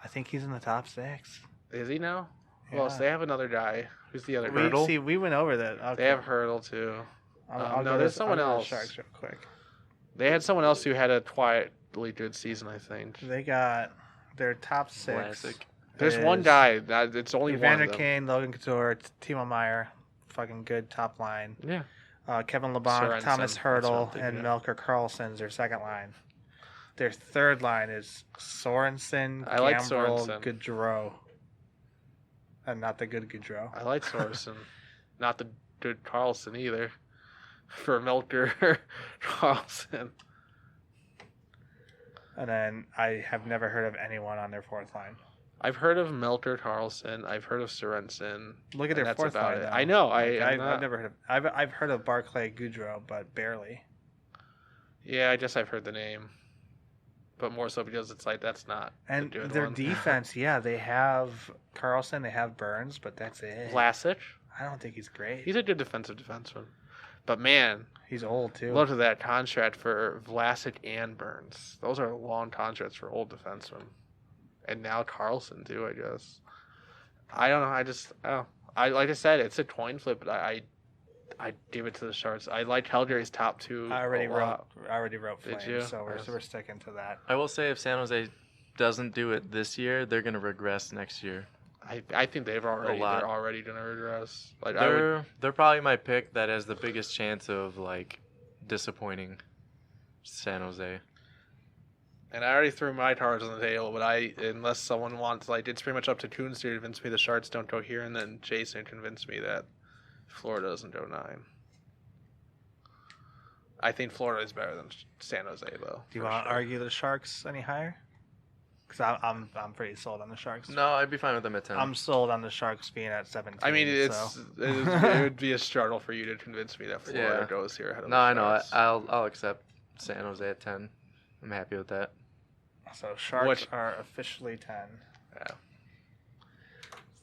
I think he's in the top six. Is he now? Yeah. Well, so they have another guy. Who's the other guy? We went over that. Okay. They have Hurdle, too. I'll no, go there's to- someone I'll go to else. Sharks real quick. They had someone else who had a quietly good season, I think. They got their top six. Classic. There's is one guy. It's only one Evander of them. Kane, Logan Couture, Timo Meyer, fucking good top line. Yeah. Kevin LeBlanc, Sorensen, Thomas that's what Hurdle, I'm thinking and of. Melker Karlsson's their second line. Their third line is Sorensen, I like Gambrell, Sorensen. Gaudreau. And not the good Gaudreau. I like Sorensen. Not the good Carlson either. For Melker Carlson. And then I have never heard of anyone on their fourth line. I've heard of Melker Carlson. I've heard of Sorensen. Look at And their that's fourth about line. it. Though. I know. Like, I'm I've never heard of. I've heard of Barclay Gaudreau, but barely. Yeah, I guess I've heard the name. But more so because it's like, that's not And the good their one. defense, yeah, they have Carlson, they have Burns, but that's it. Vlasic. I don't think he's great. He's a good defensive defenseman. But man, He's old too. look at that contract for Vlasic and Burns. Those are long contracts for old defensemen. And now Carlson too, I guess. I don't know. I like I said, it's a coin flip, but I give it to the Sharks. I like Calgary's top two. I already a wrote lot. Flames, Did you? so Yes. we're sticking to that. I will say if San Jose doesn't do it this year, they're gonna regress next year. I think they're lot. already gonna regress. Like They're probably my pick that has the biggest chance of like disappointing San Jose. and I already threw my cards on the table, but unless someone wants, like, it's pretty much up to Coons to convince me the Sharks don't go here, and then Jason convinced me that Florida doesn't go 9. I think Florida is better than San Jose, though. Do you for want to sure. argue the Sharks any higher? Because I'm pretty sold on the Sharks. No, I'd be fine with them at 10. I'm sold on the Sharks being at 17. I mean, so. it would be a struggle for you to convince me that Florida Yeah. goes here ahead of No, the I know. Sharks. I'll accept San Jose at 10. I'm happy with that. So Sharks Which- are officially 10. Yeah.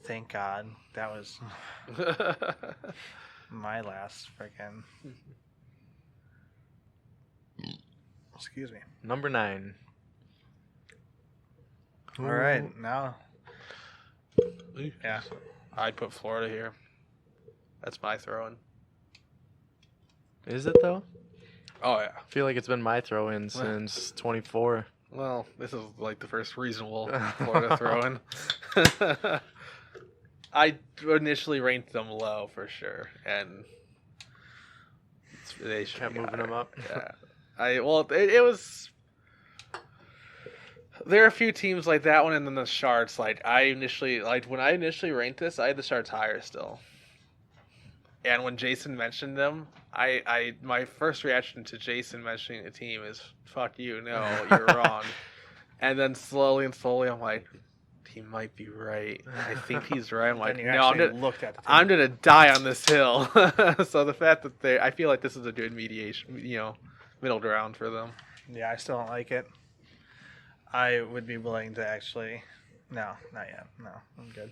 Thank God. That was my last freaking. Excuse me. Number 9. All right, now. Yeah. I'd put Florida here. That's my throw-in. Is it though? Oh, yeah. I feel like it's been my throw-in since 24. Well, this is like the first reasonable Florida throw-in. I initially ranked them low for sure, and they should Kept be moving higher. them up. Yeah, it was. There are a few teams like that one, and then the Sharks. Like when I initially ranked this, I had the Sharks higher still. And when Jason mentioned them, my first reaction to Jason mentioning a team is "fuck you, no, you're wrong." And then slowly, I'm like, he might be right. I think he's right. I'm like, Then you no, actually looked at the team. I'm gonna die on this hill. So the fact that I feel like this is a good mediation, middle ground for them. Yeah, I still don't like it. I would be willing to actually. No, not yet. No, I'm good.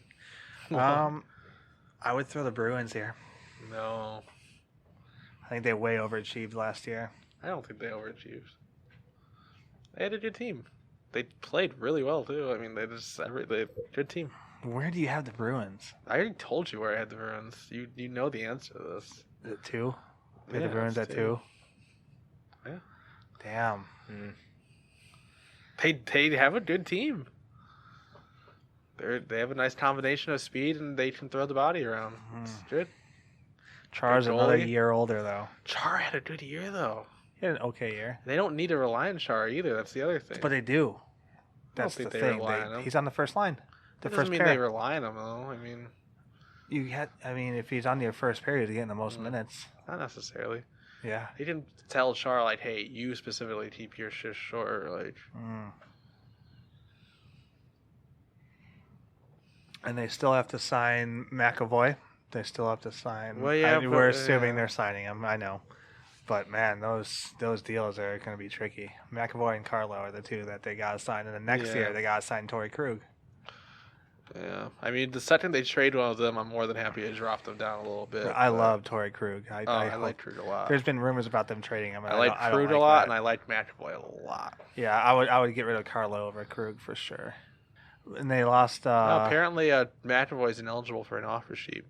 I would throw the Bruins here. No, I think they way overachieved last year. I don't think they overachieved. They had a good team. They played really well too. I mean, they good team. Where do you have the Bruins? I already told you where I had the Bruins. You know the answer to this. Is it 2? They Yeah, had the Bruins it's at 2. 2? Yeah. Damn. They have a good team. They have a nice combination of speed, and they can throw the body around. It's good. Char's Good another goalie. year older, though. Char had a good year though. He had an okay year. They don't need to rely on Char either. That's the other thing. But they do. I don't That's the think they thing. rely on him. He's on the first line. The that doesn't first mean pair. they rely on him though. I mean, if he's on your first pair, he's getting the most minutes. not necessarily. Yeah. He didn't tell Char like, "Hey, you specifically keep your shit short." Like, And they still have to sign McAvoy. They still have to sign. Well, yeah, we're but, assuming they're signing him. I know. But man, those deals are going to be tricky. McAvoy and Carlo are the two that they got to sign, and then next year they got to sign Torrey Krug. Yeah, I mean, the second they trade one of them, I'm more than happy to drop them down a little bit. I love Torrey Krug. I like Krug a lot. There's been rumors about them trading him. I like Krug a lot, and I like McAvoy a lot. Yeah, I would get rid of Carlo over Krug for sure. And they lost. No, apparently, McAvoy's ineligible for an offer sheet.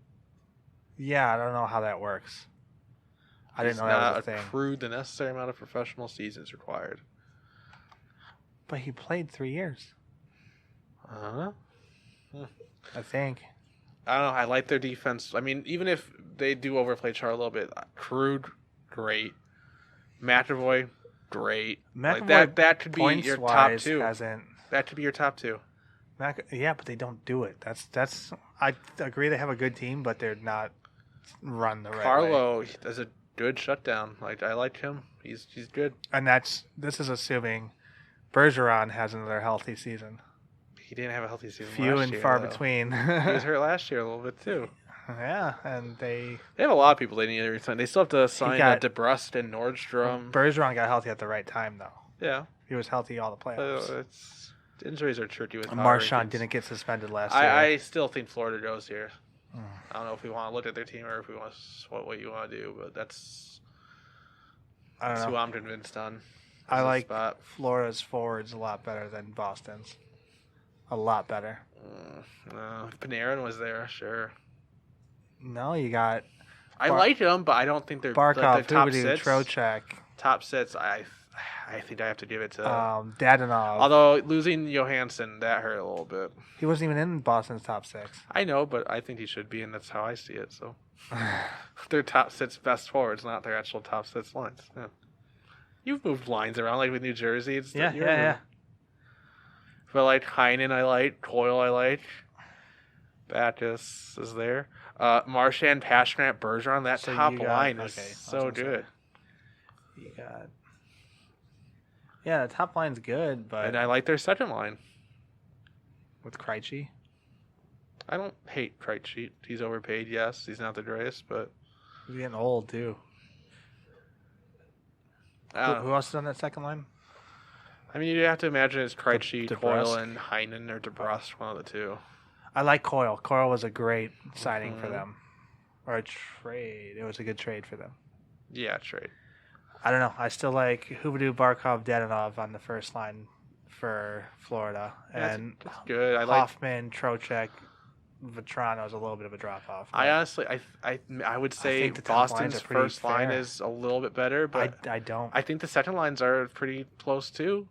Yeah, I don't know how that works. I didn't know that was a thing. Accrued the necessary amount of professional seasons required. But he played 3 years. Huh? I think. I don't know. I like their defense. I mean, even if they do overplay Char a little bit, Krug, great. McAvoy, great. McAvoy, like that could be your top two. That could be your top two. Yeah, but they don't do it. That's. I agree they have a good team, but they're not run the right way. Carlo does a good shutdown. Like I like him. He's good. And this is assuming Bergeron has another healthy season. He didn't have a healthy season. Few last and year, far though. between. He was hurt last year a little bit too. Yeah, and they have a lot of people they need to resign. They still have to sign DeBrusque and Nordstrom. Bergeron got healthy at the right time though. Yeah, he was healthy all the playoffs. Injuries are tricky with Marchand didn't get suspended last year. I still think Florida goes here. I don't know if we want to look at their team or if we want what you want to do, but that's who I'm convinced on. I like Florida's forwards a lot better than Boston's. A lot better. No, if Panarin was there, sure. No, you got. I like them, but I don't think they're Barkov, top six. Trocheck. Top six, I think I have to give it to Dadonov. Although losing Johansson, that hurt a little bit. He wasn't even in Boston's top six. I know, but I think he should be, and that's how I see it. So their top six best forwards, not their actual top six lines. Yeah. You've moved lines around, like with New Jersey. Yeah. But like Heinen, I like. Coyle, I like. Backus is there. Marchand, Pastrnak, Bergeron. That top line is so good. You got. Yeah, the top line's good, but and I like their second line with Krejci. I don't hate Krejci. He's overpaid. Yes, he's not the greatest, but he's getting old too. Who else is on that second line? I mean, you have to imagine it's Krejci, Coyle, and Heinen or DeBrusque, one of the two. I like Coyle. Coyle was a great signing for them, or a trade. It was a good trade for them. Yeah, trade. I don't know. I still like Huberdeau, Barkov, Dadonov on the first line for Florida, and that's good. I Hoffman, Trocheck, Vetrano is a little bit of a drop off. I honestly, I would say Boston's first line is a little bit better, but I don't. I think the second lines are pretty close too.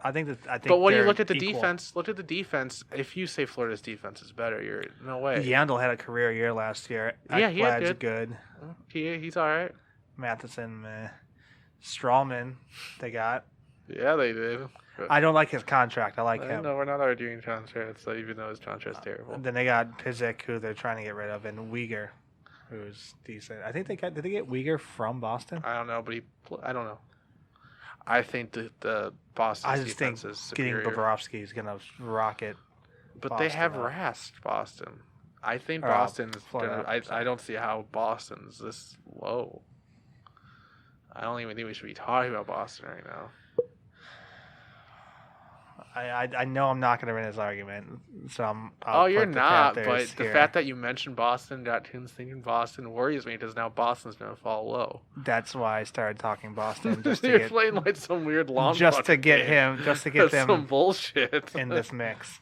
But when you look at the defense, if you say Florida's defense is better, you're no way. Yandel had a career year last year. Yeah, he had good. He's all right. Matheson, meh. Strawman, they got. Yeah, they did. I don't like his contract. I like him. No, we're not arguing contracts, even though his contract's terrible. Then they got Pizik, who they're trying to get rid of, and Uyghur, who's decent. I think did they get Uyghur from Boston? I don't know, but I don't know. I think the Boston's defense is superior. Getting Bobrovsky is going to rocket. But Boston they have rasped Boston. I think Boston's I don't see how Boston's this low. I don't even think we should be talking about Boston right now. I know I'm not going to win this argument, so you're not, but the fact that you mentioned Boston got Tim's thinking Boston worries me because now Boston's going to fall low. That's why I started talking Boston. You're playing like some weird long just to get them some bullshit in this mix.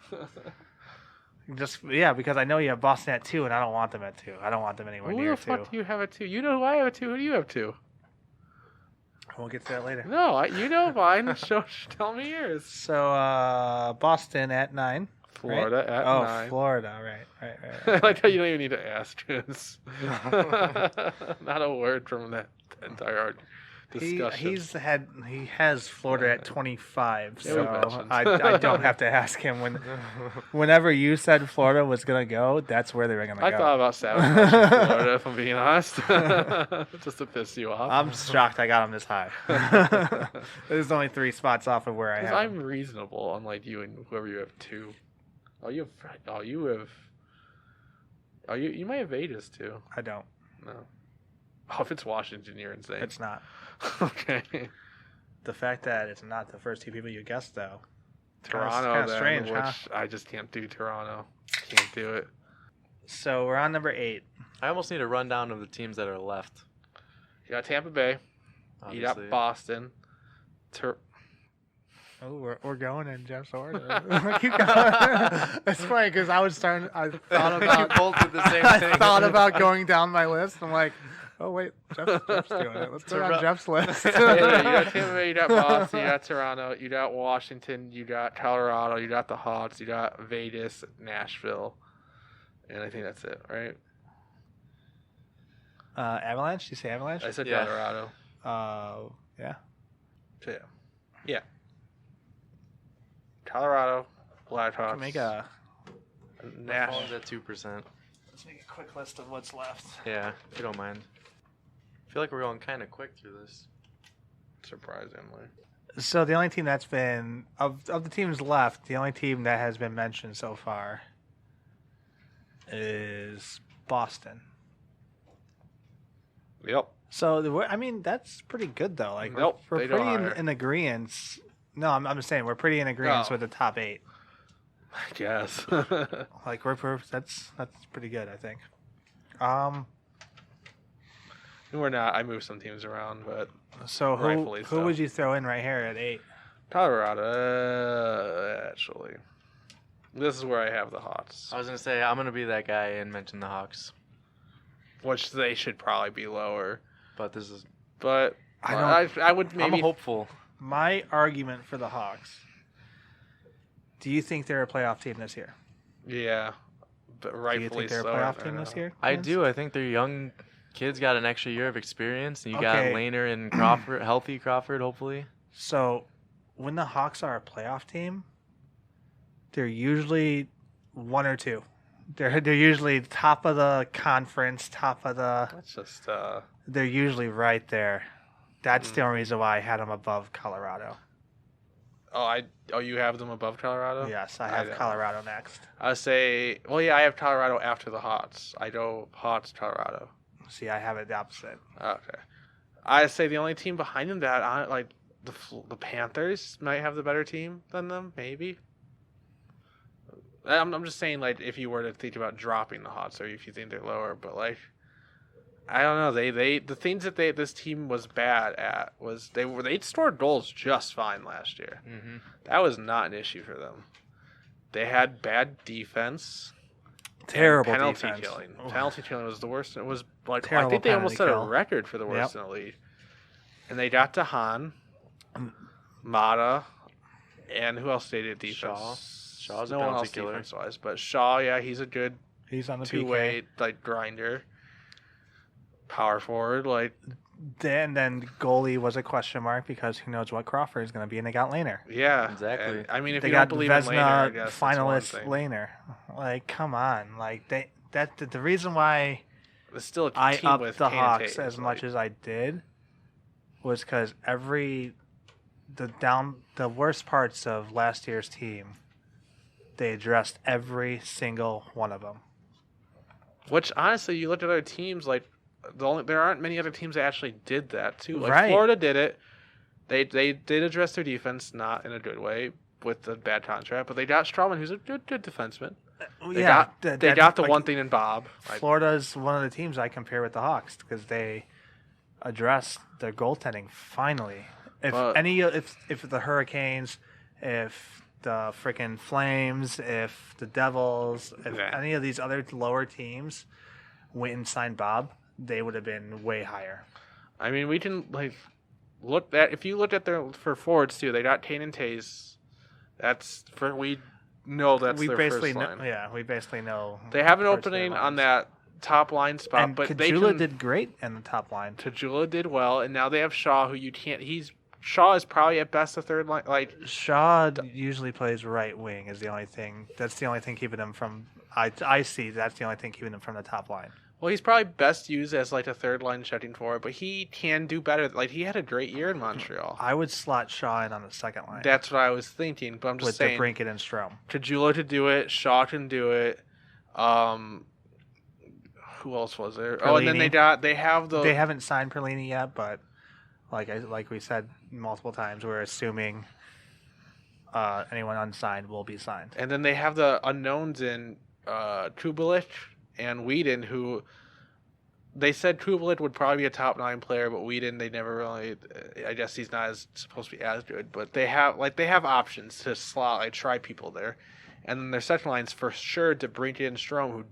Because I know you have Boston at 2, and I don't want them at 2. I don't want them anywhere near 2. Who the fuck do you have at 2? You know who I have at 2. Who do you have 2? We'll get to that later. No, you know mine. Tell me yours. So, Boston at 9. Florida right? at 9. Oh, Florida. Right. I like how you don't even need to ask. It's not a word from that entire discussion. He has Florida at 25, so I don't have to ask him. Whenever you said Florida was going to go, that's where they were going to go. I thought about sabotaging Florida, if I'm being honest. Just to piss you off. I'm shocked I got him this high. There's only 3 spots off of where I have I'm reasonable, unlike you and whoever you have 2. You might have Vegas too. I don't. No. Oh, if it's Washington, you're insane. It's not. Okay. The fact that it's not the first two people you guessed, though. Toronto, Kinda then, strange, which huh? I just can't do Toronto. Can't do it. So we're on number 8. I almost need a rundown of the teams that are left. You got Tampa Bay. You Obviously. got Boston. Oh, we're going in Jeff's order. Keep going. It's funny because I thought about. You both did the same I thing. thought about going down my list. I'm like, oh wait, Jeff's doing it. Let's go down Jeff's list. Yeah, you got Tampa Bay, you got Boston, you got Toronto, you got Washington, you got Colorado, you got the Hawks, you got Vegas, Nashville, and I think that's it, right? Avalanche? Did you say Avalanche? I said Yeah. Colorado. Yeah. So, yeah. Colorado, Blackhawks. Can make a. My Nash. phone's at 2%. Let's make a quick list of what's left. Yeah, if you don't mind. I feel like we're going kind of quick through this. Surprisingly. So the only team that's been of the teams left, the only team that has been mentioned so far is Boston. Yep. So I mean that's pretty good though. Like Nope, we're they don't pretty hire. in agreement. No, I'm just saying we're pretty in agreement No. with the top 8. I guess. Like that's pretty good, I think. We're not. I moved some teams around, but So Rightfully who so. would you throw in right here at 8? Colorado, actually. This is where I have the Hawks, I was going to say, I'm going to be that guy and mention the Hawks. which they should probably be lower. But this is... But I I would maybe. I'm hopeful. My argument for the Hawks. Do you think they're a playoff team this year? Yeah, but Do you rightfully think they're so. a playoff I team don't this know. year? I Vince? do. I think their young kids got an extra year of experience. And you got Okay. Laner and Crawford, healthy Crawford, hopefully. So, when the Hawks are a playoff team, they're usually 1 or 2. They're usually top of the conference, top of the. That's just. They're usually right there. That's the only reason why I had them above Colorado. Oh, you have them above Colorado? Yes, I I have don't. Colorado next. I say. Well, yeah, I have Colorado after the Hawks. I go Hawks, Colorado. See, I have it the opposite. Okay. I say the only team behind them that like the Panthers might have the better team than them, maybe. I'm just saying, like, if you were to think about dropping the Hawks, or if you think they're lower, but like, I don't know. They the things that this team was bad at was they'd scored goals just fine last year. Mm-hmm. That was not an issue for them. They had bad defense. Terrible penalty defense. killing. Oh. Penalty killing was the worst. It was like I Terrible think they almost set penalty a kill. record for the worst Yep. in the league. And they got to Han, Mata, and who else stayed at defense? Shaw's a no one penalty else killer. defense wise, but Shaw, yeah, he's a good He's on the two-way like grinder, power forward. Like Then goalie was a question mark because who knows what Crawford is going to be, and they got Laner. yeah, Exactly. And, I mean, if They you don't got believe in Laner, I Vezina guess that's one finalist thing. Laner. Like, come on, like the reason why It's still a I team upped with the Kane and Hawks Tate, as like- much as I did was because the worst parts of last year's team, they addressed every single one of them. Which honestly, you look at other teams, like there aren't many other teams that actually did that too. Like Right. Florida did it. They did address their defense, not in a good way with the bad contract, but they got Strawman, who's a good defenseman. They got the one thing in Bob. Like, Florida's one of the teams I compare with the Hawks because they addressed their goaltending finally. If if the Hurricanes, if the freaking Flames, if the Devils, if Yeah. any of these other lower teams went and signed Bob, they would have been way higher. I mean, we can like look at if you look at their for forwards too. They got Kane and Tays. That's for we know that's we their basically first know, line. yeah, we basically know. They have an first their opening on lines. that top line spot, And but they Kajula can, did great in the top line. Tajula did well, and now they have Shaw, who you can't. Shaw is probably at best a third line. Like Shaw usually plays right wing is the only thing. That's the only thing keeping him from. I see. That's the only thing keeping him from the top line. well, he's probably best used as like a third line shutting forward, but he can do better. Like he had a great year in Montreal. I would slot Shaw in on the second line That's what I was thinking, but I'm just with saying. the Brinket and Strom. Tajula to do it, Shaw can do it. who else was there? Oh, and then they have the. They haven't signed Perlini yet, but like we said multiple times, we're assuming anyone unsigned will be signed. And then they have the unknowns in Kubelik and Whedon, who they said Kubelik would probably be a top 9 player, but Whedon they never really. I guess he's not supposed to be as good, but they have options to slot try people there, and then their second line's for sure DeBrincat and Strome. Who,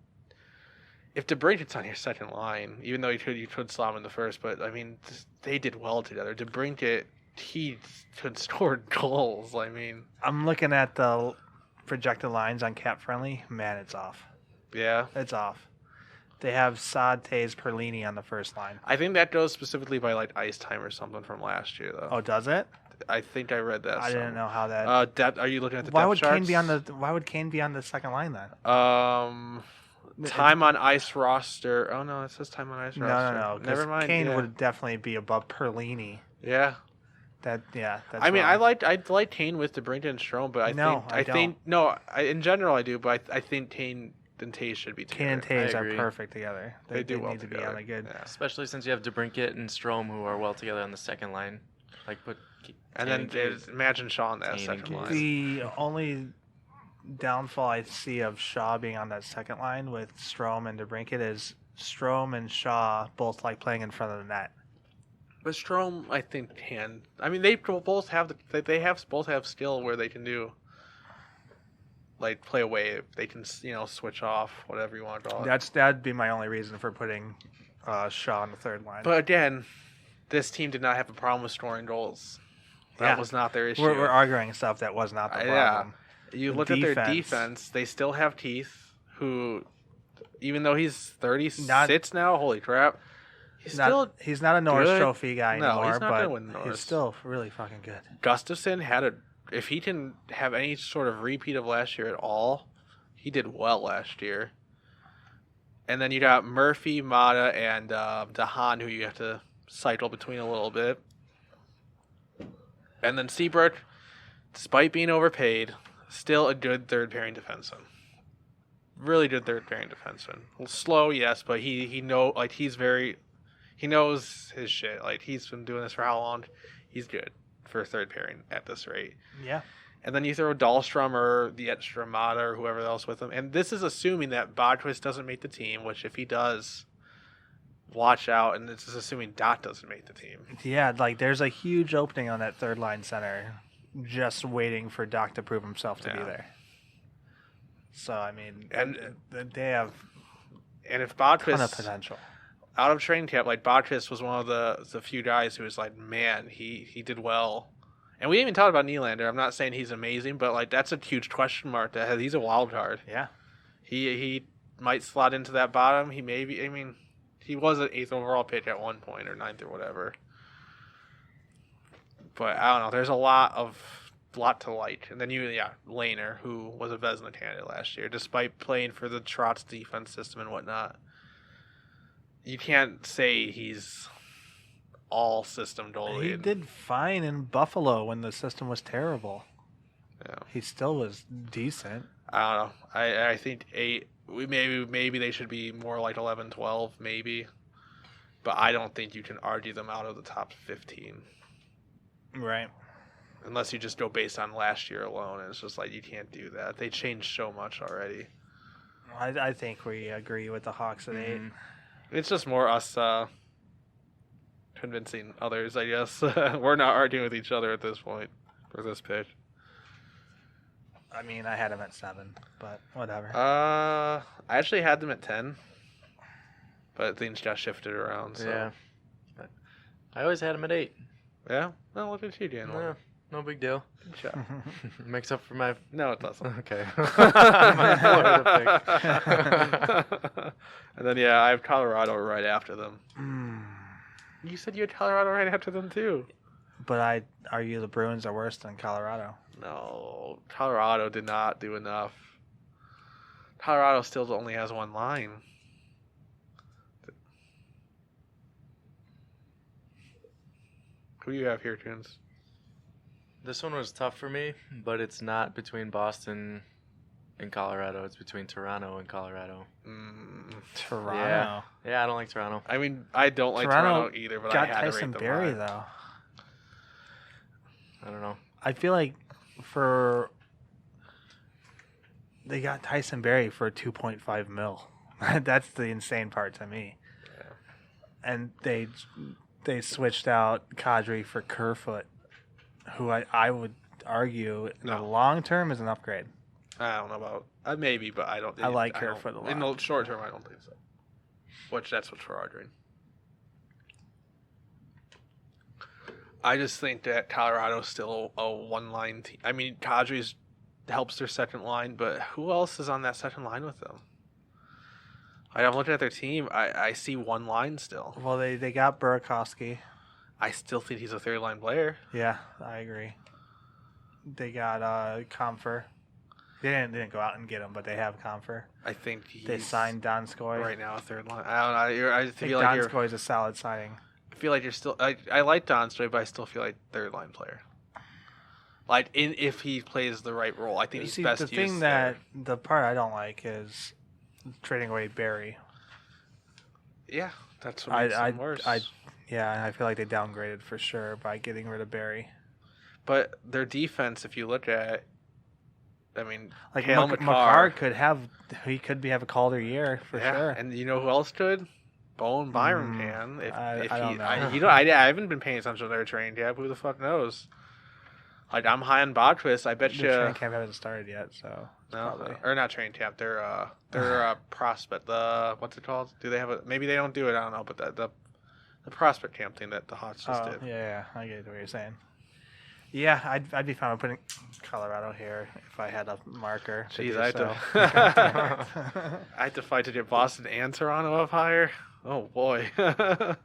if DeBrincat's on your second line, even though you could slot him in the first, but I mean they did well together. DeBrincat, he could score goals. I mean, I'm looking at the projected lines on Cap Friendly. Man, it's off. Yeah, it's off. They have Saad, Tays, Perlini on the first line. I think that goes specifically by ice time or something from last year, though. Oh, does it? I think I read that. I didn't know how that. Depth, are you looking at the why depth would charts? Why would Kane be on the second line then? Time on ice roster. Oh no, it says time on ice roster. No. Never mind. Kane would definitely be above Perlini. Yeah. That's I mean, wrong. I'd like Kane with DeBrincat and Strome, but in general I do, but I think Kane and Tays should be together. Kane and Tays are perfect together. They do well need together. to be on a good. Yeah. Especially since you have DeBrincat and Strome who are well together on the second line. And then imagine Shaw on that second line. The only downfall I see of Shaw being on that second line with Strome and DeBrincat is Strome and Shaw both like playing in front of the net. But Strome, I think, can. I mean, they both have both have skill where they can do. Play away. They can, switch off, whatever you want to call it. That'd be my only reason for putting Shaw on the third line. But again, this team did not have a problem with scoring goals. That was not their issue. We're arguing stuff that was not the problem. You look at their defense, they still have Teeth, who, even though he's 36 now, holy crap, he's not a Norris Trophy guy anymore, he's not but win Norris. He's still really fucking good. Gustafsson if he can have any sort of repeat of last year at all, he did well last year. And then you got Murphy, Mata, and DeHaan, who you have to cycle between a little bit. And then Seabrook, despite being overpaid, still a good third pairing defenseman. Really good third pairing defenseman. A little slow, yes, but he knows his shit. He's been doing this for how long? He's good for third pairing at this rate. Yeah. And then you throw Dahlstrom or the extra Mata or whoever else with him. And this is assuming that Bodquist doesn't make the team, which if he does, watch out. And this is assuming Dot doesn't make the team. Yeah, there's a huge opening on that third line center, just waiting for Doc to prove himself to be there. So, I mean, they have if Bodquist, a ton of potential. Out of training camp, Bodquist was one of the few guys who was man, he did well. And we didn't even talk about Nylander. I'm not saying he's amazing, but that's a huge question mark. He's a wild card. Yeah. He might slot into that bottom. He may be. I mean, he was an 8th overall pick at one point or 9th or whatever. But I don't know. There's a lot to like. And then Lehner, who was a Vezina candidate last year, despite playing for the Trotz defense system and whatnot. You can't say he's all system goalie. He did fine in Buffalo when the system was terrible. Yeah. He still was decent. I don't know. I think 8. Maybe they should be more like 11, 12, maybe. But I don't think you can argue them out of the top 15. Right. Unless you just go based on last year alone. And it's just you can't do that. They changed so much already. I think we agree with the Hawks at 8. It's just more us convincing others, I guess. We're not arguing with each other at this point for this pick. I mean, I had him at 7, but whatever. I actually had them at 10, but things got shifted around. So. Yeah. But I always had him at 8. Yeah? Well, look at you, Dan. Yeah, no big deal. Good job. Makes up for my... No, it doesn't. Okay. And then, I have Colorado right after them. You said you had Colorado right after them, too. But I argue the Bruins are worse than Colorado. No, Colorado did not do enough. Colorado still only has one line. Who do you have here, Tunes? This one was tough for me, but it's not between Boston and Colorado. It's between Toronto and Colorado. Toronto. Yeah, I don't like Toronto. I mean, I don't like Toronto Toronto either, but I got had to rate Tyson them Berry high. though. I don't know. I feel like they got Tyson Berry for 2.5 mil. That's the insane part to me. Yeah. And they switched out Kadri for Kerfoot, who I would argue in the No. long term is an upgrade. I don't know about maybe, but I don't. I like don't- Kerfoot a lot. In the short term, I don't think so. That's what we're arguing. I just think that Colorado's still a one-line team. I mean, Kadri's helps their second line, but who else is on that second line with them? I'm looking at their team. I see one line still. Well, they got Burakovsky. I still think he's a third-line player. Yeah, I agree. They got Comfer. They didn't go out and get him, but they have Comfer. I think They he's signed Donskoy. right now a third line. I don't know. I think Donskoy is a solid signing. I feel like you're still. I like Donskoy, but I still feel like third line player. Like if he plays the right role, I think he's See, best the used thing there. the part I don't like is trading away Barry. Yeah, that's what makes him worse. Yeah, I feel like they downgraded for sure by getting rid of Barry. But their defense, if you look at, I mean, Like Cale Makar could have a Calder year for yeah, sure. and you know who else could? Bowen Byram can. If I don't know. I haven't been paying attention to their training camp. Who the fuck knows? Like I'm high on Botquist. I bet The you. training camp hasn't started yet, so No, probably. or not training camp. They're prospect. What's it called? Do they have a? Maybe they don't do it. I don't know. But the prospect camp thing that the Hawks just did. Yeah, I get what you're saying. Yeah, I'd be fine with putting Colorado here if I had a marker. to Jeez, do I had so. I had to fight to get Boston and Toronto up higher. Oh boy. I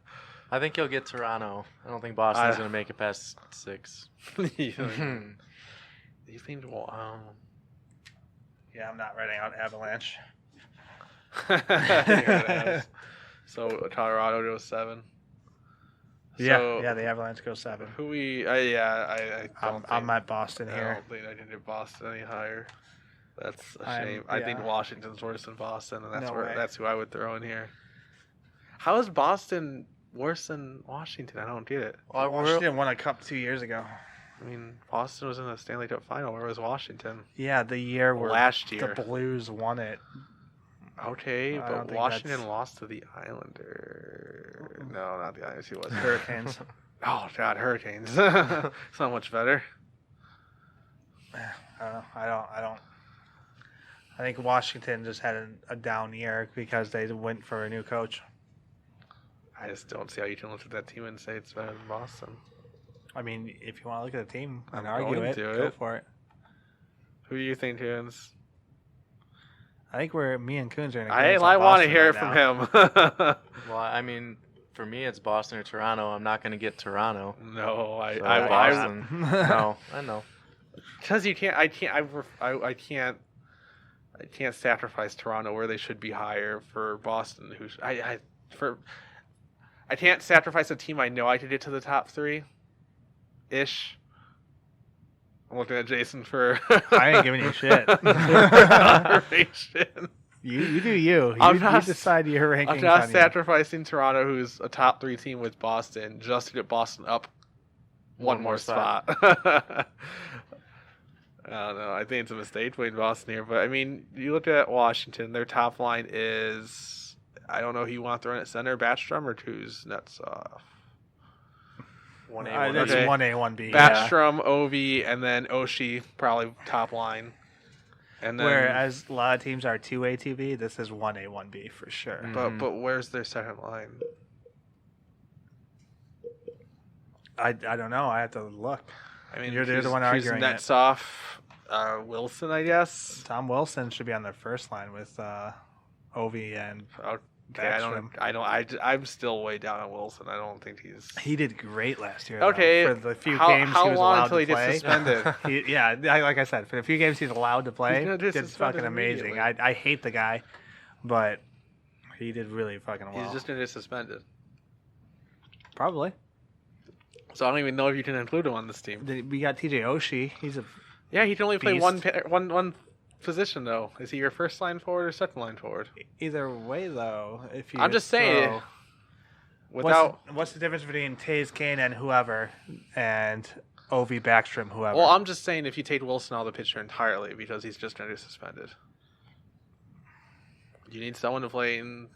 think you'll get Toronto. I don't think Boston's going to make it past 6. you think? Well, Yeah, I'm not writing out Avalanche. So Colorado goes 7. Yeah, So, yeah, the Avalanche go 7. Who we? I don't. I'm at Boston I here. don't think I can get Boston any higher. That's a I'm- shame. I think yeah. Washington's worse than Boston, and No way. that's who I would throw in here. How is Boston worse than Washington? I don't get it. Well, Washington won a cup 2 years ago. I mean, Boston was in the Stanley Cup final. Where was Washington? Yeah, the year where Last year. the Blues won it. Okay, I don't but think Washington that's- lost to the Islanders. No, not the Islanders. Who was it? Hurricanes. Oh God, Hurricanes. It's not much better. I don't. I think Washington just had a down year because they went for a new coach. I just don't see how you can look at that team and say it's better than Boston. I mean, if you want to look at the team and I'm argue going it, to go it. for it. Who do you think wins? I think me and Coons are in I agreement on want to Boston hear it right from now. him. Well, I mean, for me, it's Boston or Toronto. I'm not going to get Toronto. No, So I Boston. No, I know. because you can't. I can't sacrifice Toronto where they should be higher for Boston. I can't sacrifice a team I know I could get to the top 3 ish. I'm looking at Jason for I ain't giving you shit. confirmation. You do you. I'm You not- decide your rankings. I'm not on you. sacrificing Toronto, who's a top 3 team with Boston, just to get Boston up one more spot. I don't know. I think it's a mistake putting Boston here, but I mean, you look at Washington. Their top line is, I don't know who you want to throw in at center, Backstrom or Kuznetsov. 1A, That's Okay. 1A, 1B. Backstrom, Ovi, and then Oshie probably top line. And then, Whereas a lot of teams are 2A, 2B, this is 1A, 1B for sure. but where's their second line? I don't know. I have to look. I mean, You're the one arguing it. Kuznetsov, Wilson, I guess. Tom Wilson should be on their first line with Ovi and Okay, I'm still way down on Wilson. I don't think he's. he did great last year. Okay, though, for the few how games he was long allowed until he to gets play. suspended? Like I said, for the few games he's allowed to play, He's gonna get did suspended fucking amazing. immediately. I hate the guy, but he did really fucking well. He's just gonna get suspended. Probably. So I don't even know if you can include him on this team. We got TJ Oshie. He's a Yeah, he can only play Beast. one position though? Is he your first line forward or second line forward? Either way, though, if you I'm just saying. throw- Without what's the difference between Taze Kane and whoever, and Ovi Backstrom whoever? well, I'm just saying if you take Wilson out of the picture entirely because he's just going to be suspended. You need someone to play in.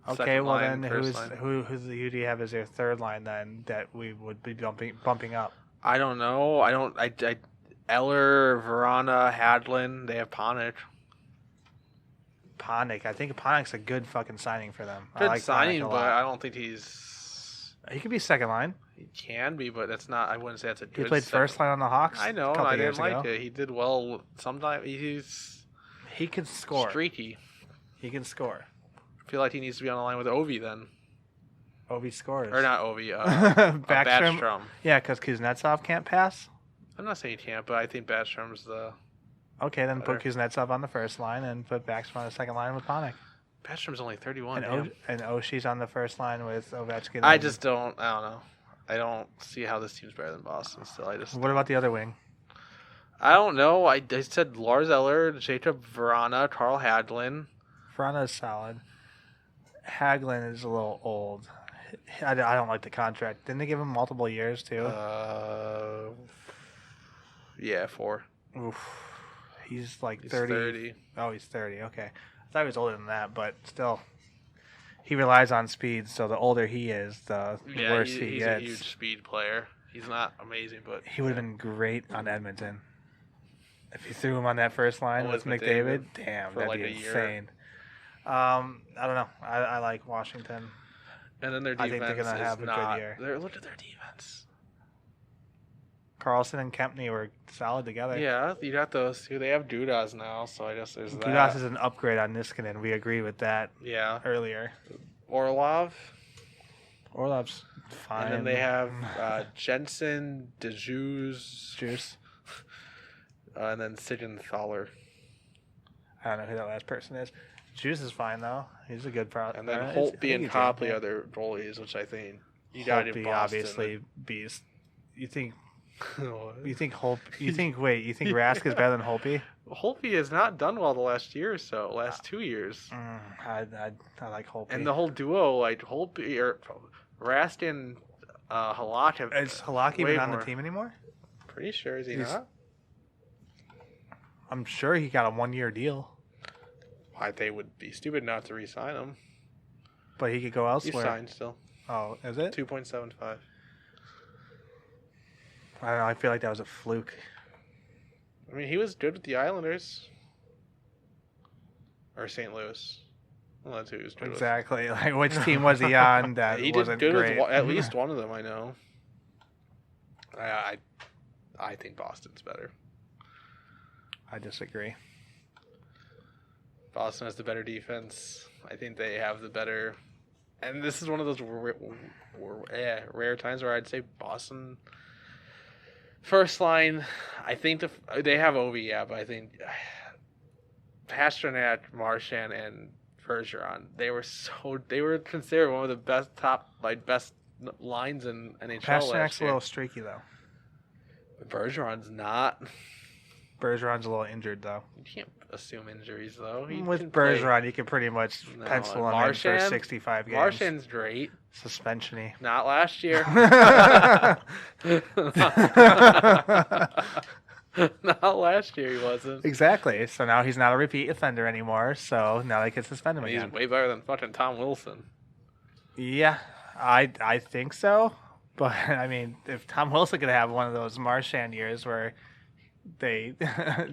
Okay, second well line, then first line. who do you have as your third line then that we would be bumping up? I don't know. I Eller, Verana, Hadlin. They have Ponic. Ponic. I think Ponic's a good fucking signing for them. I Good like signing, Ponic a but lot. I don't think he's. He could be second line. He can be, but that's not. I wouldn't say that's a He good. played first line on the Hawks. I know. a couple I years didn't like ago. it. He did well. Sometimes he's He can score. streaky. He can score. I feel like he needs to be on the line with Ovi then, Ovi scores. or not Ovi. Backstrom. Backstrom. Yeah, because Kuznetsov can't pass. I'm not saying he can't, but I think Backstrom's the. Okay, then put Better. Kuznetsov on the first line and put Backstrom on the second line with Ponic. Backstrom's only 31. And, damn. Oshie's on the first line with Ovechkin. I and- just don't. I don't know. I don't see how this team's better than Boston. Still, What about the other wing? I don't know. I said Lars Eller, Jacob Verana, Carl Hadlin. Frana's solid. Hagelin is a little old. I don't like the contract. Didn't they give him multiple years too? Yeah, 4. Oof. He's like He's 30. Oh, he's 30. Okay. I thought he was older than that, but still. He relies on speed, so the older he is, the Yeah, worse he he's gets. a huge speed player. He's not amazing, but He would have been great on Edmonton. If you threw him on that first line with McDavid, damn, for that'd like be a year. insane. I don't know. I like Washington. And then their I defense think they're gonna is have a good not. year. Look at their defense. Carlson and Kempney were solid together. Yeah, you got those two. They have Dudas now, so I guess there's that. Dudas is an upgrade on Niskanen. We agreed with that Yeah, earlier. Orlov. Orlov's fine. And then they have Jensen, DeJeus, Juice. and then Siegenthaler. I don't know who that last person is. Juice is fine though. He's a good pro. And then I Holtby think and he's Copley good. are their goalies, which I think you got in Holtby, Boston. obviously beast. You think What? you think Rask is better than Holtby? Holtby has not done well the last year or so, last 2 years. I like Holtby. And the whole duo, like Holtby or Rask and Halak have. is Halak even way on more. the team anymore? Pretty sure, is he He's- not? I'm sure he got a 1-year deal, Why they would be stupid not to re-sign him. but he could go He's elsewhere. signed still. Oh, is it? 2.75. I don't know. I feel like that was a fluke. I mean, he was good with the Islanders. Or St. Louis. Well, that's who he was good Exactly. Like, which team was he on with. that He wasn't did good great? with at least one of them, I know. I think Boston's better. I disagree. Boston has the better defense. I think they have the better. And this is one of those rare times where I'd say Boston first line. I think they have Ovi, yeah, but I think Pastrnak, Marchand, and Bergeron. They were considered one of the best lines in NHL Pasternak's last a year. little streaky though. Bergeron's not. Bergeron's a little injured though. You can't assume injuries though. He With can play. Bergeron, you could pretty much No, pencil him in for Marchand? 65 games. Marchand's great. Suspension-y. Not last year. Not last year he wasn't. Exactly. So now he's not a repeat offender anymore. So now they can suspend him He's again. way better than fucking Tom Wilson. Yeah, I think so. But I mean, if Tom Wilson could have one of those Marchand years where they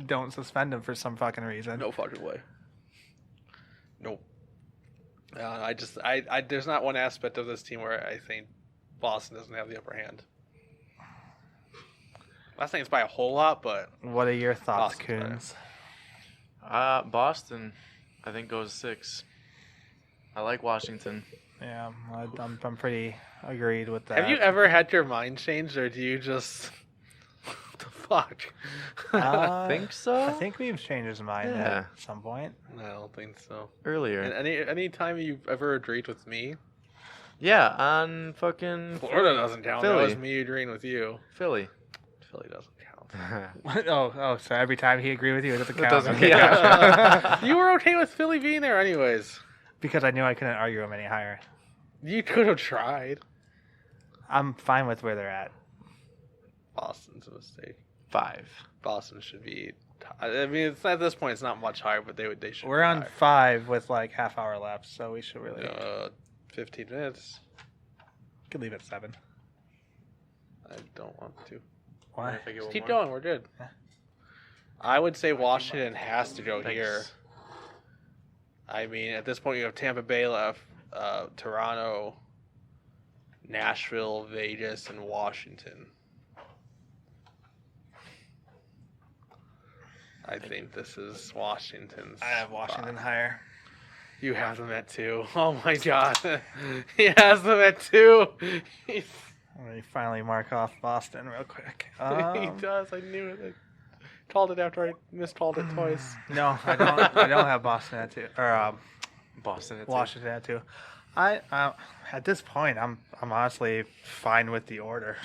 don't suspend him for some fucking reason. No fucking way. Nope. There's not one aspect of this team where I think Boston doesn't have the upper hand. I'm not saying it's by a whole lot, but What are your thoughts, Boston's better. Coons? Boston, I think goes 6. I like Washington. Yeah, I'm pretty agreed with that. have you ever had your mind changed, or do you just what the fuck? Uh, I think so. I think we've changed his mind Yeah. at some point. I don't think so. Earlier. And any time you've ever agreed with me, Yeah, on fucking Florida doesn't count. That Philly. was me agreeing with you. Philly. Philly doesn't count. count. So every time he agreed with you, it doesn't It count. doesn't- Okay, yeah. gotcha. You were okay with Philly being there anyways. Because I knew I couldn't argue him any higher. You could have tried. I'm fine with where they're at. Boston's a mistake. 5. Boston should be. I mean, it's, at this point, it's not much higher, but they should. We're be on higher. 5 with like half hour left, so we should really 15 minutes. could leave it 7. I don't want to. Why? If I get Just one keep more. going. We're good. I would say Washington has to go Thanks. here. I mean, at this point, you have Tampa Bay left, Toronto, Nashville, Vegas, and Washington. I think this is Washington's. I have Washington higher. You have them at 2. Oh my god. He has them at 2. Let me finally mark off Boston real quick. He does. I knew it. I called it after I miscalled it twice. No, I don't. I don't have Boston at 2 or Boston. It's Washington at 2. I at this point, I'm honestly fine with the order.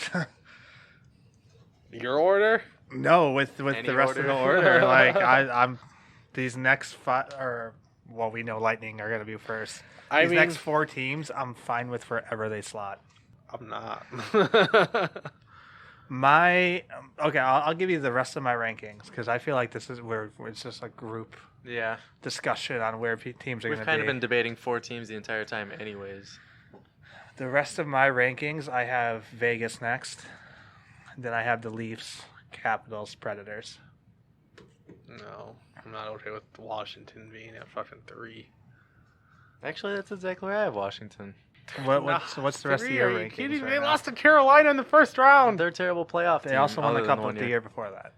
Your order? No, with Any the rest of the order? order. Like I'm these next 5 or well, we know Lightning are gonna be first. I These mean, next 4 teams, I'm fine with wherever they slot. I'm not. I'll give you the rest of my rankings because I feel like this is where it's just a group Yeah. discussion on where teams are We've going to kind be. of been debating 4 teams the entire time, anyways. The rest of my rankings, I have Vegas next. Then I have the Leafs, Capitals, Predators. No, I'm not okay with Washington being at fucking 3. Actually, that's exactly where I have Washington. What's the rest of your Are you rankings? kidding me? right They now? lost to Carolina in the first round. They're a terrible playoff They team. also won other the than Cup one the year. year before that.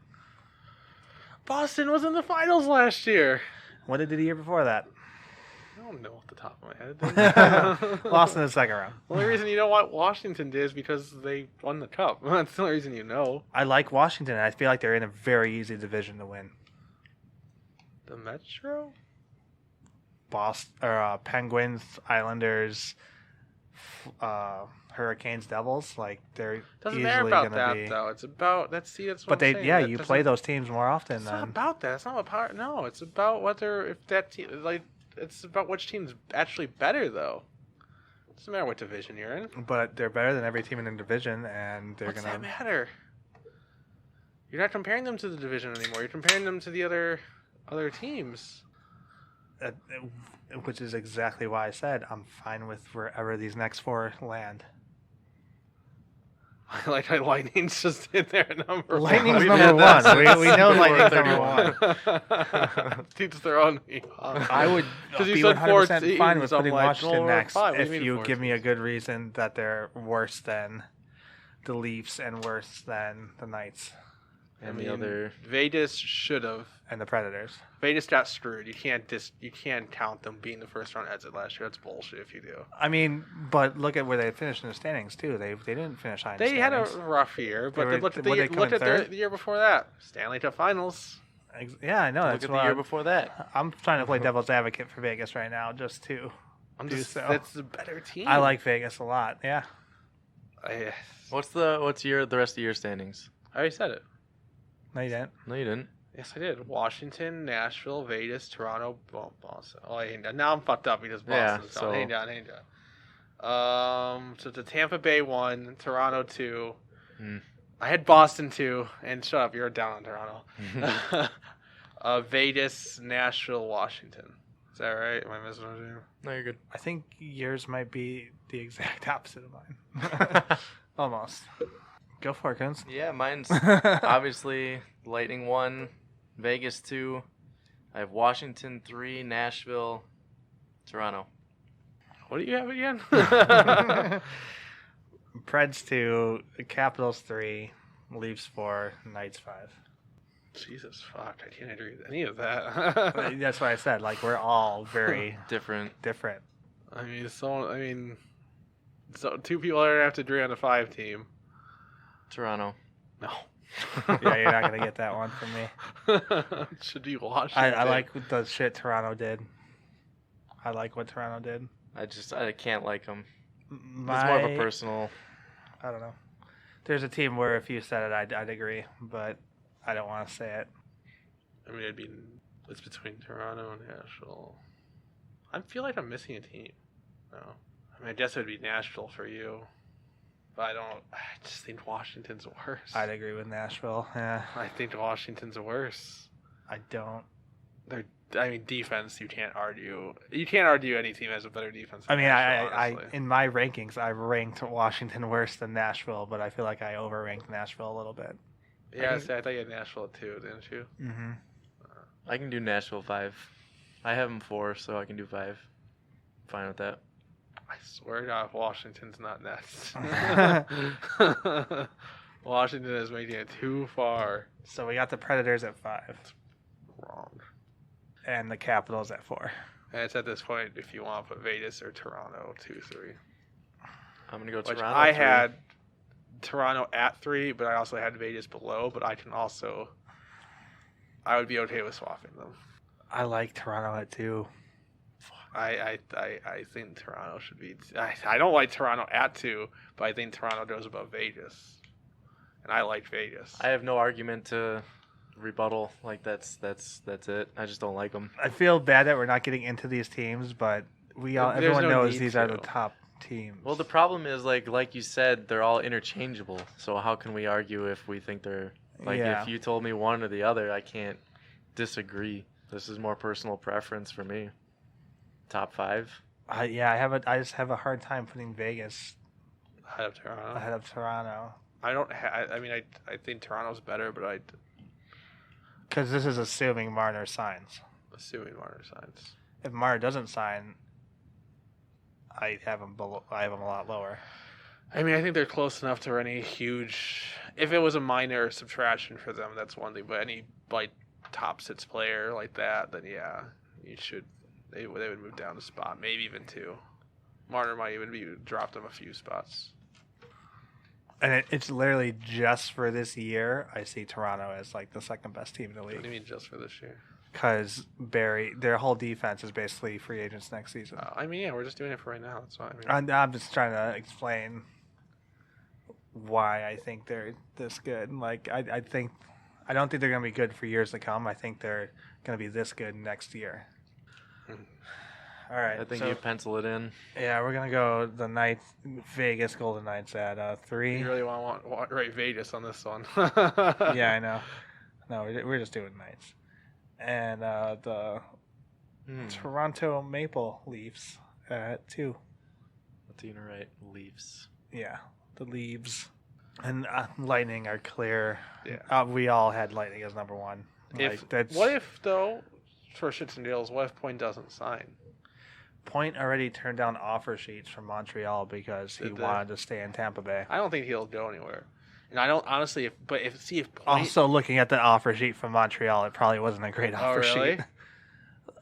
Boston was in the finals last year. What did the year before that? I don't know off the top of my head. Lost in the second round. The only reason you know what Washington did is because they won the cup. That's the only reason you know. I like Washington. I feel like they're in a very easy division to win. The Metro? Boston or Penguins, Islanders, Hurricanes, Devils. Like they're Doesn't easily matter about gonna that be. though. It's about that's what But I'm they, saying. yeah, That you doesn't- play those teams more often. It's Then not about that. It's not about no. It's about whether if that team like it's about which team's actually better though. It doesn't matter what division you're in. but they're better than every team in the division, and they're What's gonna. that matter? You're not comparing them to the division anymore. You're comparing them to the other teams. uh, which is exactly why I said I'm fine with wherever these next 4 land. I like how Lightning's just in there at number Lightning's one. number had that 1. since We know before Lightning's number 1. Teams throwing me off. I would 'Cause you be said 4 100% fine with teams, I'm putting like, Washington no, we're next fine. What do if you mean you 4 give me a teams? good reason that they're worse than the Leafs and worse than the Knights And I the mean, other. Vegas should have. and the Predators. Vegas got screwed. You can't count them being the first round exit last year. That's bullshit if you do. I mean, but look at where they finished in the standings too. They didn't finish high in the They had a standings. rough year, but They they were- looked at would they come in third? the year before that. Stanley Cup Finals. Yeah, I know. Look That's at the why year before that. I'm trying to play devil's advocate for Vegas right now, just to. That's a better team. I like Vegas a lot. Yeah. I What's the rest of your standings? already said it. No, you didn't. No, you didn't. Yes, I did. Washington, Nashville, Vegas, Toronto, Boston. Oh, now I'm fucked up because Yeah, Boston's so- hang down. So the Tampa Bay 1, Toronto 2. Hmm. I had Boston 2, and shut up, you're down on Toronto. Vegas, Nashville, Washington. Is that right? Am I missing anything? No, you're good. I think yours might be the exact opposite of mine. Almost. Go for it, Kunz. Yeah, mine's obviously Lightning 1, Vegas 2. I have Washington 3, Nashville, Toronto. What do you have again? Preds 2, Capitals 3, Leafs 4, Knights 5. Jesus fuck, I can't agree with any of that. That's what I said. Like, we're all very Different. different. I mean, so 2 people are gonna have to agree on a 5 team. Toronto. No. Yeah, you're not going to get that one from me. It should be Washington. I like the shit Toronto did. I like what Toronto did. I can't like them. It's My, more of a personal. I don't know. There's a team where if you said it, I'd agree, but I don't want to say it. I mean, it's between Toronto and Nashville. I feel like I'm missing a team. No. I mean, I guess it would be Nashville for you. But I just think Washington's worse. I'd agree with Nashville. Yeah. I think Washington's worse. I don't. Defense, you can't argue. You can't argue any team has a better defense. I Than mean, Nashville, I honestly. in my rankings, I ranked Washington worse than Nashville, but I feel like I overranked Nashville a little bit. Yeah, I thought you had Nashville at 2, didn't you? Mm-hmm. I can do Nashville 5. I have them 4, so I can do 5. Fine with that. I swear to God, Washington's not Nets. Washington is making it too far. So we got the Predators at 5 Wrong. and the Capitals at 4. And it's at this point if you want to put Vegas or Toronto 2, 3. I'm going to go Which Toronto. I 3. had Toronto at 3, but I also had Vegas below. But I would be okay with swapping them. I like Toronto at 2. I think Toronto should be. I don't like Toronto at 2, but I think Toronto goes above Vegas, and I like Vegas. I have no argument to rebuttal. Like that's it. I just don't like them. I feel bad that we're not getting into these teams, but everyone no knows need these are the to. top teams. Well, the problem is like you said, they're all interchangeable. So how can we argue if we think they're Yeah. If you told me one or the other, I can't disagree. This is more personal preference for me. Top 5. I just have a hard time putting Vegas Ahead of Toronto. ahead of Toronto I think Toronto's better, but because this is assuming Marner signs. assuming Marner signs. If Marner doesn't sign, I have him below. I have him a lot lower. I mean, I think they're close enough to any huge. If it was a minor subtraction for them, that's one thing. But any top 6 player like that, then yeah, you should. They would move down a spot, maybe even 2. Marner might even be dropped them a few spots. And it's literally just for this year. I see Toronto as like the second best team in the What do you league mean just for this year? because their whole defense is basically free agents next season. Yeah, we're just doing it for right now. That's why. I mean, I'm just trying to explain why I think they're this good. Like I don't think they're going to be good for years to come. I think they're going to be this good next year. All right. I think so, you pencil it in. Yeah, we're gonna go the Knights, Vegas Golden Knights at 3. you really want to rate Vegas on this one? Yeah, I know. No, we're just doing Knights, and the Toronto Maple Leafs at 2. What's you right? Leafs. Yeah, the Leaves and Lightning are clear. Yeah. We all had Lightning as number 1. What if though, for shits and giggles, what if Point doesn't sign? Point already turned down offer sheets from Montreal because he Did they? wanted to stay in Tampa Bay. I don't think he'll go anywhere. And I don't honestly. If Point. Also, looking at the offer sheet from Montreal, it probably wasn't a great offer really? sheet.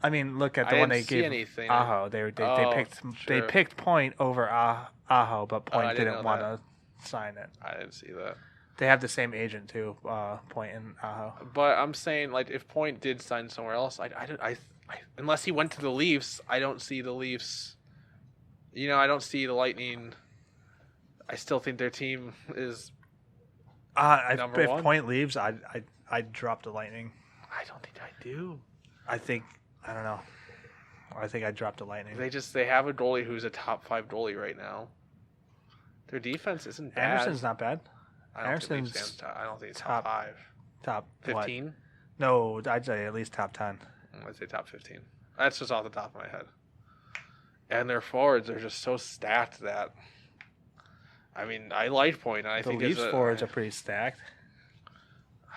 I mean, look at the I one didn't they see gave anything. Aho. They picked Point over Aho, but I Point didn't didn't know want that. to sign it. I didn't see that. They have the same agent too, Point and Aho. But I'm saying, if Point did sign somewhere else, I unless he went to the Leafs, I don't see the Leafs. I don't see the Lightning. I still think their team is. Number If one? Point leaves, I'd drop the Lightning. I don't think I do. I don't know. I think I'd drop the Lightning. They have a goalie who's a top 5 goalie right now. Their defense isn't bad. Anderson's not bad. I don't think Anderson's I don't think it's top 5. Top what? 15? No, I'd say at least top 10. I'd say top 15. That's just off the top of my head. And their forwards are just so stacked that. I mean, I like Point, and I The think Leafs forwards are pretty stacked.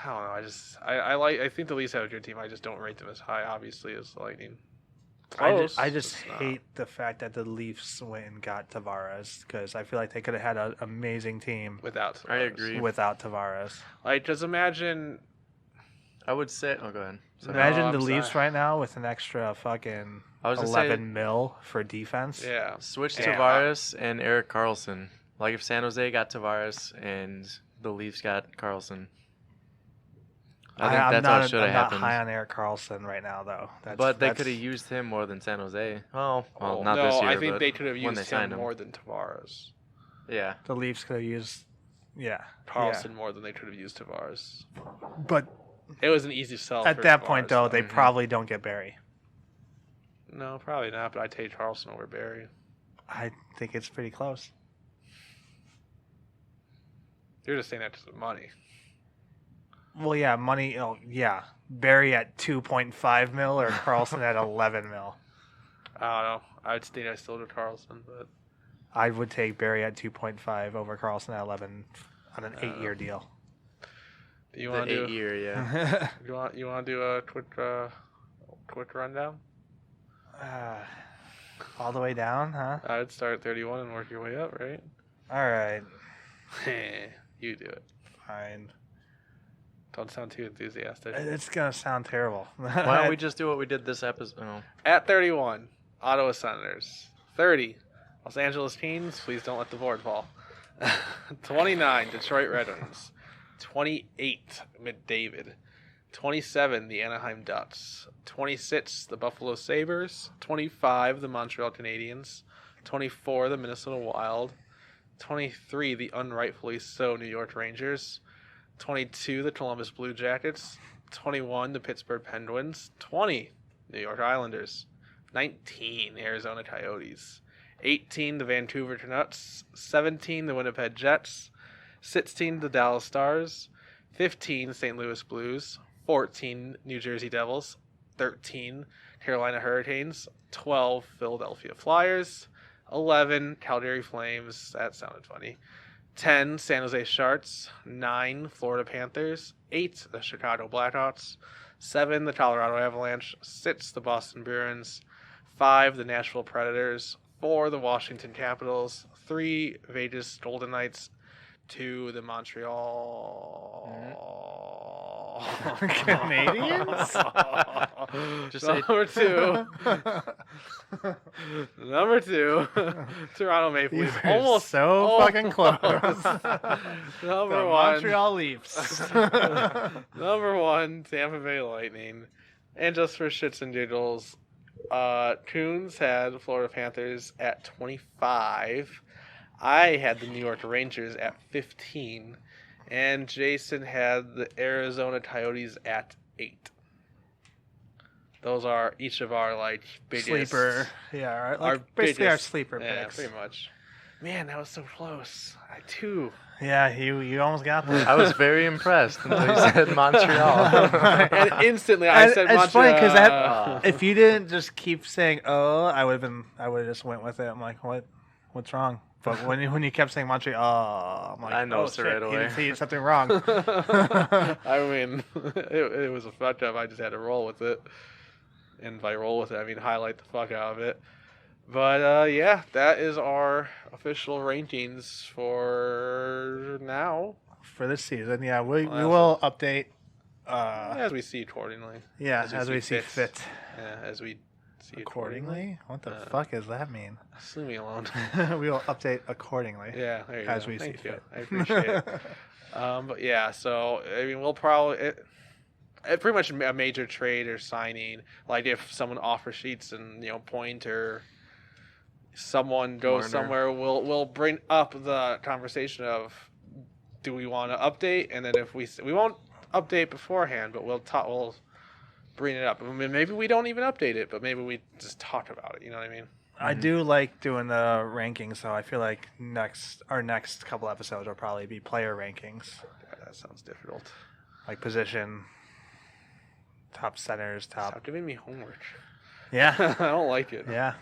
I don't know. I think the Leafs have a good team. I just don't rate them as high, obviously, as the Lightning. Close, I just it's not. hate the fact that the Leafs went and got Tavares because I feel like they could have had an amazing team Without Tavares. I agree. without Tavares. Just imagine. I would say. Oh, go ahead. Sorry. Imagine I'm the Leafs sorry. right now with an extra fucking I was gonna 11 say mil for defense. Yeah. switch Yeah. Tavares and Eric Carlson. Like if San Jose got Tavares and the Leafs got Carlson. I think that's how it should have I'm not happened. high on Eric Carlson right now, though. But they could have used him more than San Jose. Well, not no, this year. I think but they could have when used they him signed him. more than Tavares. Yeah. The Leafs could have used Yeah. Carlson more than they could have used Tavares. But It was an easy sell. at for that Tavares, point, though, they Mhm. probably don't get Barry. No, probably not. But I'd take Carlson over Barry. I think it's pretty close. You're just saying that because of money. Well, yeah, money. Oh, yeah. Barry at 2.5 mil or Carlson at 11 mil. I don't know. I'd still do Carlson, but I would take Barry at 2.5 over Carlson at 11 on an 8-year deal. you The want to 8 do? year, yeah. You want to do a quick rundown? All the way down, huh? I'd start at 31 and work your way up, right? All right. You do it. Fine. Don't sound too enthusiastic. It's going to sound terrible. Why don't we just do what we did this episode? Oh. At 31, Ottawa Senators. 30, Los Angeles Kings. Please don't let the board fall. 29, Detroit Red Wings. 28, McDavid. 27, the Anaheim Ducks. 26, the Buffalo Sabres. 25, the Montreal Canadiens. 24, the Minnesota Wild. 23, the unrightfully so New York Rangers. 22, the Columbus Blue Jackets. 21, the Pittsburgh Penguins. 20, New York Islanders. 19, Arizona Coyotes. 18, the Vancouver Canucks. 17, the Winnipeg Jets. 16, the Dallas Stars. 15, St. Louis Blues. 14, New Jersey Devils. 13, Carolina Hurricanes. 12, Philadelphia Flyers. 11, Calgary Flames. That sounded funny. 10, San Jose Sharks. 9, Florida Panthers. 8, the Chicago Blackhawks. 7, the Colorado Avalanche. 6, the Boston Bruins. 5, the Nashville Predators. 4, the Washington Capitals. 3, Vegas Golden Knights. 2, the Montreal Canadians? Just say Number 2. Number 2, Toronto Maple You Leafs. were Almost so fucking close. Number The 1, Montreal Leafs. Number 1, Tampa Bay Lightning. And just for shits and giggles, Coons had Florida Panthers at 25. I had the New York Rangers at 15. And Jason had the Arizona Coyotes at 8. Those are each of our biggest Sleeper. Yeah, our basically our biggest- sleeper yeah, picks. pretty much. Man, that was so close. I too. Yeah, you almost got that. I was very impressed until you said Montreal. And instantly I said Montreal. It's funny because if you didn't just keep saying "oh," I would have just went with it. I'm like, what's wrong? But when you kept saying Montreal, I'm like, I know oh, it shit, right away. He did something wrong. I mean, it was a fuck up. I just had to roll with it. And by roll with it, I mean highlight the fuck out of it. But yeah, that is our official rankings for now. For this season, yeah, we Well, will update. As we see accordingly. Yeah, as we see fit. Yeah, as we see Accordingly? What the Uh, fuck does that mean? Just leave me alone. We will update accordingly. Yeah, there you As go. we see Thank you. fit. I appreciate it. But yeah, so I mean, we'll probably pretty much a major trade or signing. Like if someone offers sheets and Point or someone goes Marner. somewhere, we'll bring up the conversation of do we want to update, and then if we won't update beforehand, but we'll bring it up. I mean, maybe we don't even update it, but maybe we just talk about it. You know what I mean? I do like doing the rankings, so I feel like our next couple episodes will probably be player rankings, Yeah, that sounds difficult. like position, top centers, top. Stop giving me homework. Yeah, I don't like it. yeah.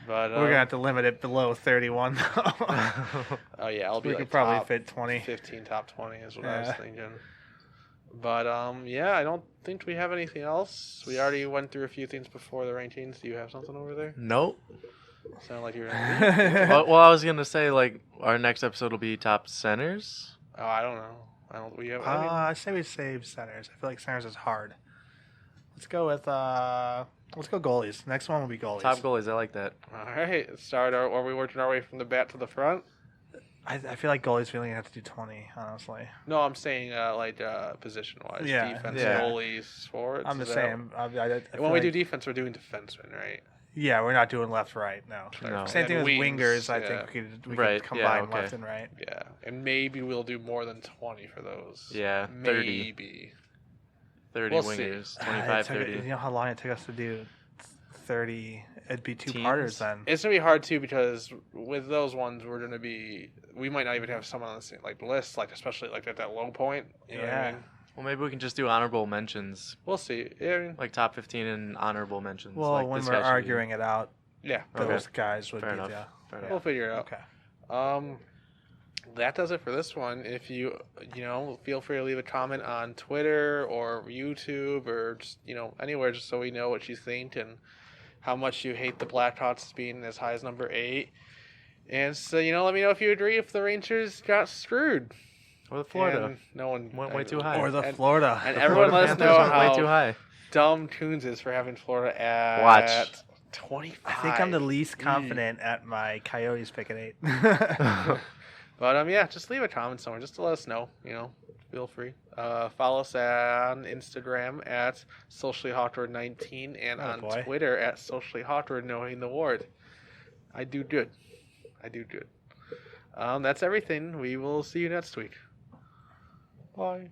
But We're gonna have to limit it below 31. oh yeah, I'll be We like could probably top fit 20. 15, top 20 is what I was Yeah. thinking. But yeah, I don't think we have anything else. We already went through a few things before the rankings. Do you have something over there? Nope. Sound like you're. Well, I was gonna say our next episode will be top centers. Oh, I don't know. I don't. We have. I say we save centers. I feel like centers is hard. Let's go with let's go goalies. Next one will be goalies. Top goalies, I like that. all right. Are we working our way from the back to the front? I feel like goalies feeling have to do 20. Honestly, No, I'm saying position wise. Yeah. Defense, Yeah. goalies, forwards. I'm the is that- same. I When feel we do like- defense, we're doing defensemen, right? Yeah, we're not doing left right. No. No. Same thing And with wings, wingers. I yeah. think we Right, could yeah, combine okay. left and right. Yeah, and maybe we'll do more than 20 for those. Yeah, 30. Maybe. 30 We'll see. wingers, It 25, took- 30. You know how long it took us to do 30? It'd be two Teams? parters then. It's gonna be hard too because with those ones we might not even have someone on the same list, especially at that low point. You know what I Yeah. mean? Well, maybe we can just do honorable mentions, We'll see. Yeah, I mean, like top 15 and honorable mentions. Well, like when this we're guy should be- arguing it out, yeah. Okay. those guys would Fair be enough. the. Fair Yeah. We'll figure it out. Okay. That does it for this one. If you feel free to leave a comment on Twitter or YouTube or just anywhere, just so we know what you think and how much you hate the Blackhawks being as high as number 8. And so let me know if you agree if the Rangers got screwed. Or the Florida. And no one Went way too high. Or the and, Florida. And The everyone Florida let us Panthers know went way too how high. dumb Coons is for having Florida at Watch. 25. I think I'm the least confident at my Coyotes pick at 8. But yeah, just leave a comment somewhere just to let us know. Feel free. Follow us on Instagram at sociallyhawkward19 and Oh, on boy. Twitter at sociallyhawkward knowing the ward. I do good. That's everything. We will see you next week. Bye.